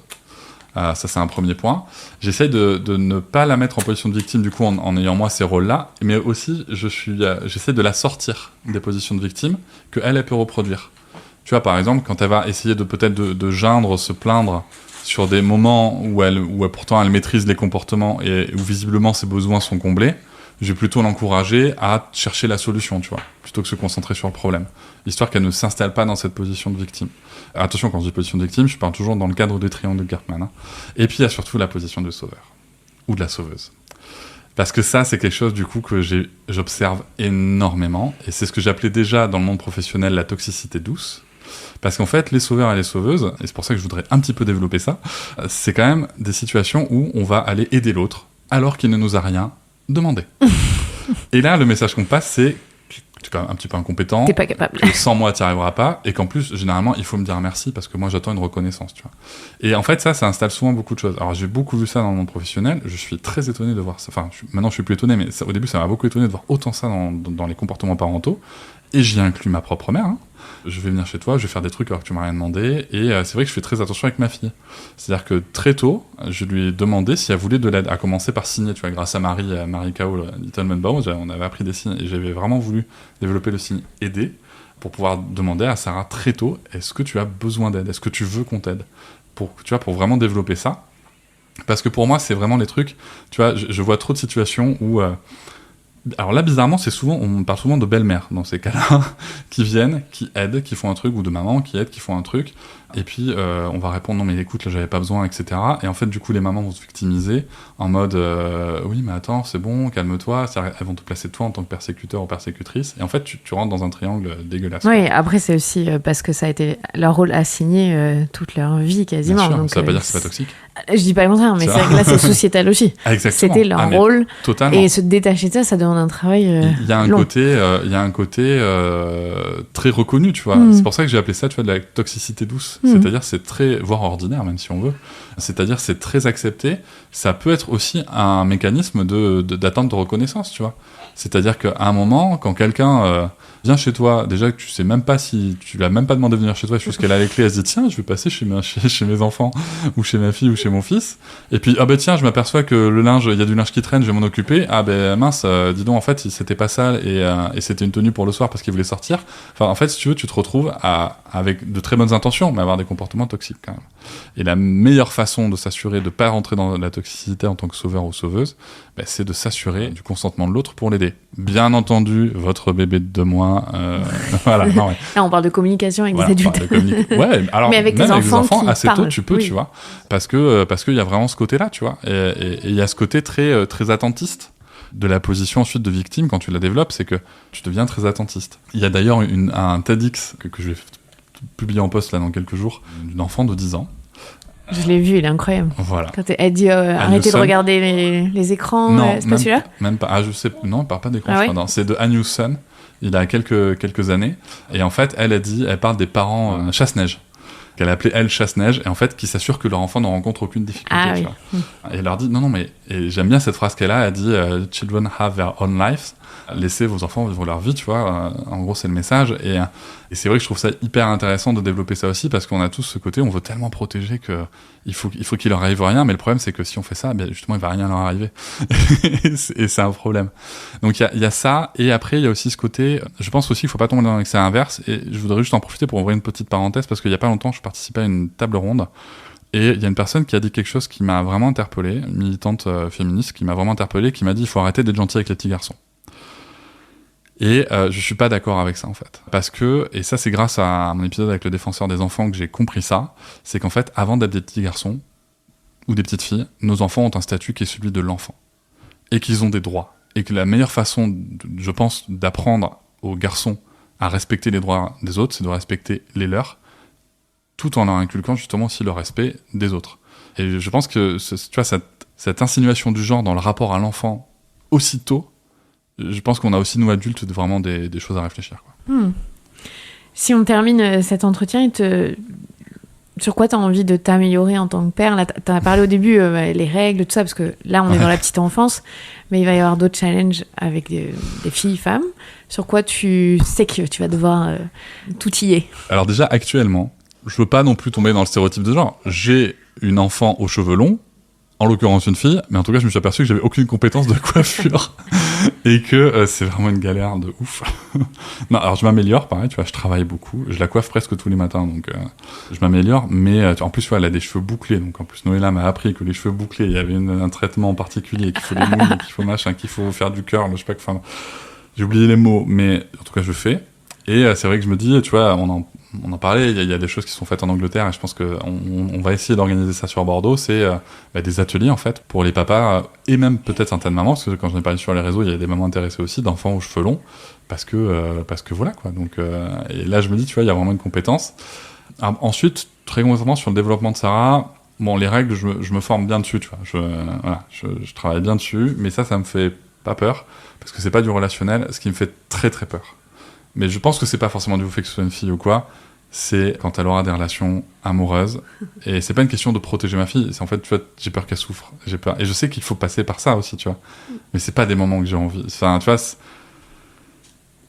Speaker 2: Ça, c'est un premier point. J'essaye de ne pas la mettre en position de victime, du coup, en ayant moi ces rôles-là, mais aussi, j'essaie de la sortir des positions de victime qu'elle peut reproduire. Tu vois, par exemple, quand elle va essayer peut-être de geindre, se plaindre sur des moments où pourtant elle maîtrise les comportements et où visiblement ses besoins sont comblés, je vais plutôt l'encourager à chercher la solution, tu vois, plutôt que se concentrer sur le problème, histoire qu'elle ne s'installe pas dans cette position de victime. Attention, quand je dis position de victime, je parle toujours dans le cadre du triangle de Karpman. Et puis il y a surtout la position de sauveur, ou de la sauveuse. Parce que ça, c'est quelque chose du coup que j'observe énormément, et c'est ce que j'appelais déjà dans le monde professionnel la toxicité douce. Parce qu'en fait, les sauveurs et les sauveuses, et c'est pour ça que je voudrais un petit peu développer ça, c'est quand même des situations où on va aller aider l'autre alors qu'il ne nous a rien demandé. Et là, le message qu'on passe, c'est que tu es quand même un petit peu incompétent,
Speaker 1: t'es pas capable.
Speaker 2: que sans moi, tu n'y arriveras pas, et qu'en plus, généralement, il faut me dire merci parce que moi, j'attends une reconnaissance, tu vois. Et en fait, ça installe souvent beaucoup de choses. Alors, j'ai beaucoup vu ça dans le monde professionnel, je suis très étonné de voir ça. Enfin, maintenant, je suis plus étonné, mais au début, ça m'a beaucoup étonné de voir autant ça dans les comportements parentaux, et j'y inclus ma propre mère, hein. Je vais venir chez toi, je vais faire des trucs alors que tu m'as rien demandé, et c'est vrai que je fais très attention avec ma fille. C'est-à-dire que très tôt, je lui ai demandé si elle voulait de l'aide, à commencer par signer, tu vois, grâce à Marie Kao, Little Manbow, on avait appris des signes, et j'avais vraiment voulu développer le signe aider, pour pouvoir demander à Sarah très tôt, est-ce que tu as besoin d'aide, est-ce que tu veux qu'on t'aide, pour vraiment développer ça. Parce que pour moi, c'est vraiment les trucs, tu vois, je vois trop de situations où... Alors là, bizarrement, on parle souvent de belles-mères dans ces cas-là, qui viennent, qui aident, qui font un truc, ou de mamans qui aident, qui font un truc, et puis on va répondre non mais écoute, là j'avais pas besoin, etc. Et en fait, du coup, les mamans vont se victimiser en mode oui mais attends, c'est bon, calme-toi, elles vont te placer toi en tant que persécuteur ou persécutrice, et en fait, tu rentres dans un triangle dégueulasse.
Speaker 1: Oui, après c'est aussi parce que ça a été leur rôle assigné toute leur vie quasiment.
Speaker 2: Bien sûr,
Speaker 1: donc,
Speaker 2: ça veut pas dire que c'est pas toxique.
Speaker 1: Je dis pas le contraire, mais c'est vrai que là c'est sociétal aussi.
Speaker 2: Exactement.
Speaker 1: C'était leur rôle,
Speaker 2: totalement.
Speaker 1: et se détacher de ça demande un travail
Speaker 2: il y a un
Speaker 1: long.
Speaker 2: côté très reconnu, tu vois. C'est pour ça que j'ai appelé ça, tu vois, de la toxicité douce. C'est-à-dire c'est très, voire ordinaire même si on veut. C'est-à-dire c'est très accepté. Ça peut être aussi un mécanisme d'attente de reconnaissance, tu vois. C'est-à-dire qu'à un moment, quand quelqu'un vient chez toi, déjà que tu sais même pas si tu l'as même pas demandé de venir chez toi, juste qu'elle a les clés, elle se dit tiens, je vais passer chez mes enfants ou chez ma fille ou chez mon fils. Et puis ah ben tiens, je m'aperçois que le linge, il y a du linge qui traîne, je vais m'en occuper. Ah ben mince, dis donc en fait, c'était pas sale et c'était une tenue pour le soir parce qu'il voulait sortir. Enfin en fait, si tu veux, tu te retrouves avec de très bonnes intentions, mais avoir des comportements toxiques quand même. Et la meilleure façon de s'assurer de pas rentrer dans la toxicité en tant que sauveur ou sauveuse, ben, c'est de s'assurer du consentement de l'autre pour l'aider. Bien entendu, votre bébé de 2 mois, voilà. Non, ouais.
Speaker 1: Là, on parle de communication avec des adultes.
Speaker 2: Ouais, alors
Speaker 1: mais avec
Speaker 2: même
Speaker 1: des enfants
Speaker 2: assez
Speaker 1: parlent.
Speaker 2: tôt, tu peux, tu vois, parce qu'il y a vraiment ce côté-là, tu vois, et il y a ce côté très très attentiste de la position ensuite de victime quand tu la développes, c'est que tu deviens très attentiste. Il y a d'ailleurs un TEDx que je vais publier en post là dans quelques jours, d'une enfant de 10 ans.
Speaker 1: Je l'ai vu, il est incroyable.
Speaker 2: Voilà.
Speaker 1: Quand elle dit arrêtez de regarder les écrans,
Speaker 2: non,
Speaker 1: c'est pas celui-là ?
Speaker 2: Même pas. Ah, je sais. Non, elle parle pas d'écran.
Speaker 1: Ah ouais,
Speaker 2: non, c'est de Anyu Sun. Il a quelques années. Et en fait, elle parle des parents chasse-neige. Qu'elle a appelé elle chasse-neige. Et en fait, qui s'assurent que leur enfant ne rencontre aucune difficulté.
Speaker 1: Ah,
Speaker 2: tu vois. Et elle leur dit non, mais. Et j'aime bien cette phrase qu'elle a. Elle dit Children have their own lives. Laissez vos enfants vivre leur vie, tu vois. En gros, c'est le message. Et c'est vrai que je trouve ça hyper intéressant de développer ça aussi parce qu'on a tous ce côté, on veut tellement protéger que il faut qu'il leur arrive rien. Mais le problème, c'est que si on fait ça, ben justement, il va rien leur arriver. et c'est un problème. Donc il y a ça. Et après, il y a aussi ce côté. Je pense aussi qu'il faut pas tomber dans l'excès inverse. Et je voudrais juste en profiter pour ouvrir une petite parenthèse parce qu'il y a pas longtemps, je participais à une table ronde. Et il y a une personne qui a dit quelque chose qui m'a vraiment interpellé, une militante féministe qui m'a vraiment interpellé, qui m'a dit il faut arrêter d'être gentil avec les petits garçons. Et je suis pas d'accord avec ça en fait. Parce que, et ça c'est grâce à mon épisode avec le défenseur des enfants que j'ai compris ça, c'est qu'en fait, avant d'être des petits garçons ou des petites filles, nos enfants ont un statut qui est celui de l'enfant. Et qu'ils ont des droits. Et que la meilleure façon, je pense, d'apprendre aux garçons à respecter les droits des autres, c'est de respecter les leurs, tout en leur inculquant justement aussi le respect des autres. Et je pense que, tu vois, cette insinuation du genre dans le rapport à l'enfant aussitôt, je pense qu'on a aussi, nous adultes, vraiment des choses à réfléchir, quoi.
Speaker 1: Si on termine cet entretien, sur quoi tu as envie de t'améliorer en tant que père ? Là, tu as parlé au début, les règles, tout ça, parce que là, on est dans la petite enfance, mais il va y avoir d'autres challenges avec des filles, femmes. Sur quoi tu sais que tu vas devoir t'outiller ?
Speaker 2: Alors déjà, actuellement, je veux pas non plus tomber dans le stéréotype de genre. J'ai une enfant aux cheveux longs, en l'occurrence une fille, mais en tout cas je me suis aperçu que j'avais aucune compétence de coiffure et que c'est vraiment une galère de ouf. Non, alors je m'améliore, pareil, tu vois, je travaille beaucoup, je la coiffe presque tous les matins, donc je m'améliore, mais en plus tu vois, elle a des cheveux bouclés, donc en plus Noëlla m'a appris que les cheveux bouclés, il y avait un traitement particulier, qu'il faut les mouiller, qu'il faut machin, qu'il faut faire du curl, je sais pas que, enfin, j'ai oublié les mots, mais en tout cas je fais. Et c'est vrai que je me dis, tu vois, on en parlait, il y a des choses qui sont faites en Angleterre et je pense qu'on va essayer d'organiser ça sur Bordeaux. C'est des ateliers en fait pour les papas et même peut-être certaines mamans, parce que quand j'en ai parlé sur les réseaux, il y a des mamans intéressées aussi d'enfants aux cheveux longs parce que voilà quoi. Donc et là je me dis, tu vois, il y a vraiment une compétence. Alors, ensuite, très concrètement sur le développement de Sarah, bon les règles, je me forme bien dessus, tu vois. Je travaille bien dessus, mais ça me fait pas peur parce que c'est pas du relationnel. Ce qui me fait très très peur. Mais je pense que c'est pas forcément du fait que ce soit une fille ou quoi, c'est quand elle aura des relations amoureuses. Et c'est pas une question de protéger ma fille, c'est en fait, tu vois, j'ai peur qu'elle souffre. J'ai peur. Et je sais qu'il faut passer par ça aussi, tu vois. Mais c'est pas des moments que j'ai envie. Enfin, tu vois,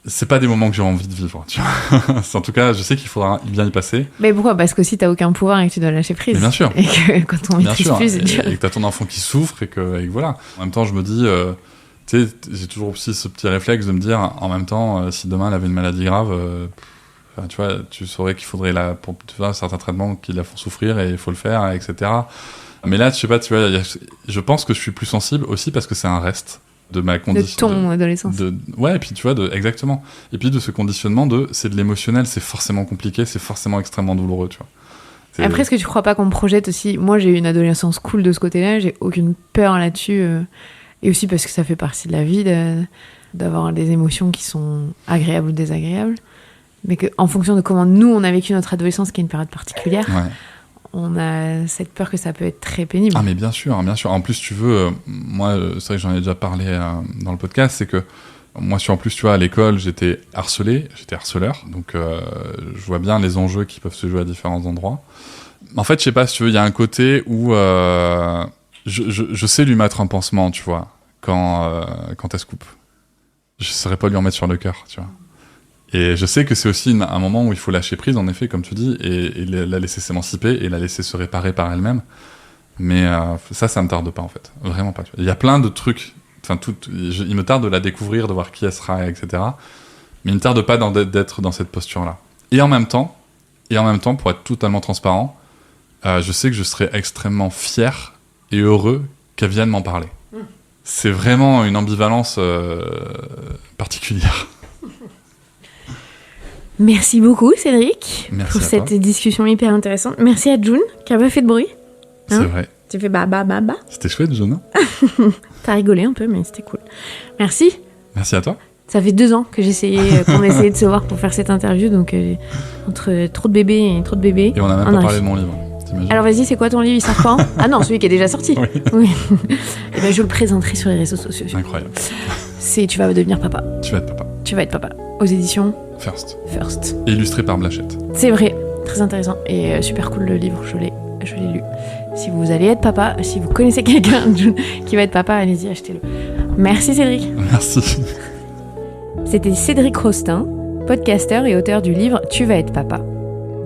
Speaker 2: c'est pas des moments que j'ai envie de vivre, tu vois. En tout cas, je sais qu'il faudra bien y passer.
Speaker 1: Mais pourquoi ? Parce que si t'as aucun pouvoir et que tu dois lâcher prise.
Speaker 2: Mais bien sûr.
Speaker 1: Et que quand on maîtrise plus, c'est dur.
Speaker 2: Et que t'as ton enfant qui souffre et que voilà. En même temps, je me dis... tu sais, j'ai toujours aussi ce petit réflexe de me dire, en même temps, si demain elle avait une maladie grave, tu vois, tu saurais qu'il faudrait pour certains traitements qui la font souffrir et il faut le faire, etc. Mais là, je sais pas, tu vois, je pense que je suis plus sensible aussi parce que c'est un reste de ma condition.
Speaker 1: De ton adolescence.
Speaker 2: Ouais, et puis tu vois, exactement. Et puis de ce conditionnement c'est de l'émotionnel, c'est forcément compliqué, c'est forcément extrêmement douloureux, tu vois.
Speaker 1: Après, est-ce que tu crois pas qu'on me projette aussi ? Moi, j'ai eu une adolescence cool de ce côté-là, j'ai aucune peur là-dessus. Et aussi parce que ça fait partie de la vie d'avoir des émotions qui sont agréables ou désagréables. Mais qu'en fonction de comment nous, on a vécu notre adolescence, qui est une période particulière, on a cette peur que ça peut être très pénible.
Speaker 2: Ah mais bien sûr, bien sûr. En plus, tu veux, moi, c'est vrai que j'en ai déjà parlé dans le podcast, c'est que moi, en plus, tu vois, à l'école, j'étais harceleur. Donc, je vois bien les enjeux qui peuvent se jouer à différents endroits. En fait, je sais pas, si tu veux, il y a un côté où... Je sais lui mettre un pansement, tu vois, quand elle se coupe. Je saurais pas lui en mettre sur le cœur, tu vois. Et je sais que c'est aussi un moment où il faut lâcher prise, en effet, comme tu dis, et la laisser s'émanciper et la laisser se réparer par elle-même. Mais ça me tarde pas, en fait. Vraiment pas. Il y a plein de trucs. Enfin, il me tarde de la découvrir, de voir qui elle sera, etc. Mais il me tarde pas d'être dans cette posture-là. Et en même temps, pour être totalement transparent, je sais que je serai extrêmement fier et heureux qu'elle vienne m'en parler. C'est vraiment une ambivalence particulière.
Speaker 1: Merci beaucoup, Cédric,
Speaker 2: Merci
Speaker 1: pour
Speaker 2: à
Speaker 1: cette
Speaker 2: toi.
Speaker 1: discussion hyper intéressante. Merci à June, qui a pas fait de bruit.
Speaker 2: C'est vrai.
Speaker 1: Tu fais bah.
Speaker 2: C'était chouette, June.
Speaker 1: T'as rigolé un peu, mais c'était cool. Merci.
Speaker 2: Merci à toi.
Speaker 1: Ça fait 2 ans que qu'on essayait de se voir pour faire cette interview, donc entre trop de bébés et trop de bébés.
Speaker 2: Et on n'a même pas parlé de mon livre.
Speaker 1: Alors vas-y, c'est quoi ton livre ? Il sort quand ? Ah non, celui qui est déjà sorti. Oui. Et ben je le présenterai sur les réseaux sociaux.
Speaker 2: Incroyable.
Speaker 1: Tu vas devenir papa.
Speaker 2: Tu vas être papa.
Speaker 1: Tu vas être papa. Aux éditions
Speaker 2: First.
Speaker 1: Et
Speaker 2: illustré par Blachette.
Speaker 1: C'est vrai, très intéressant et super cool le livre. Je l'ai lu. Si vous allez être papa, si vous connaissez quelqu'un qui va être papa, allez-y, achetez-le. Merci Cédric.
Speaker 2: Merci.
Speaker 1: C'était Cédric Rostin, podcasteur et auteur du livre Tu vas être papa.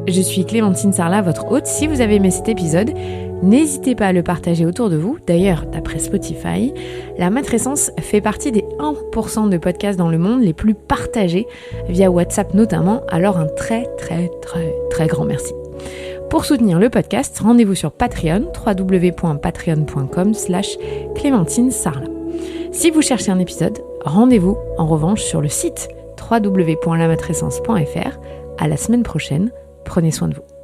Speaker 1: Je suis Clémentine Sarlat, votre hôte. Si vous avez aimé cet épisode, n'hésitez pas à le partager autour de vous. D'ailleurs, d'après Spotify, La Matrescence fait partie des 1% de podcasts dans le monde les plus partagés, via WhatsApp notamment. Alors un très très très très grand merci. Pour soutenir le podcast, rendez-vous sur Patreon, www.patreon.com/Clémentine Sarlat. Si vous cherchez un épisode, rendez-vous en revanche sur le site www.lamatrescence.fr. À la semaine prochaine. Prenez soin de vous.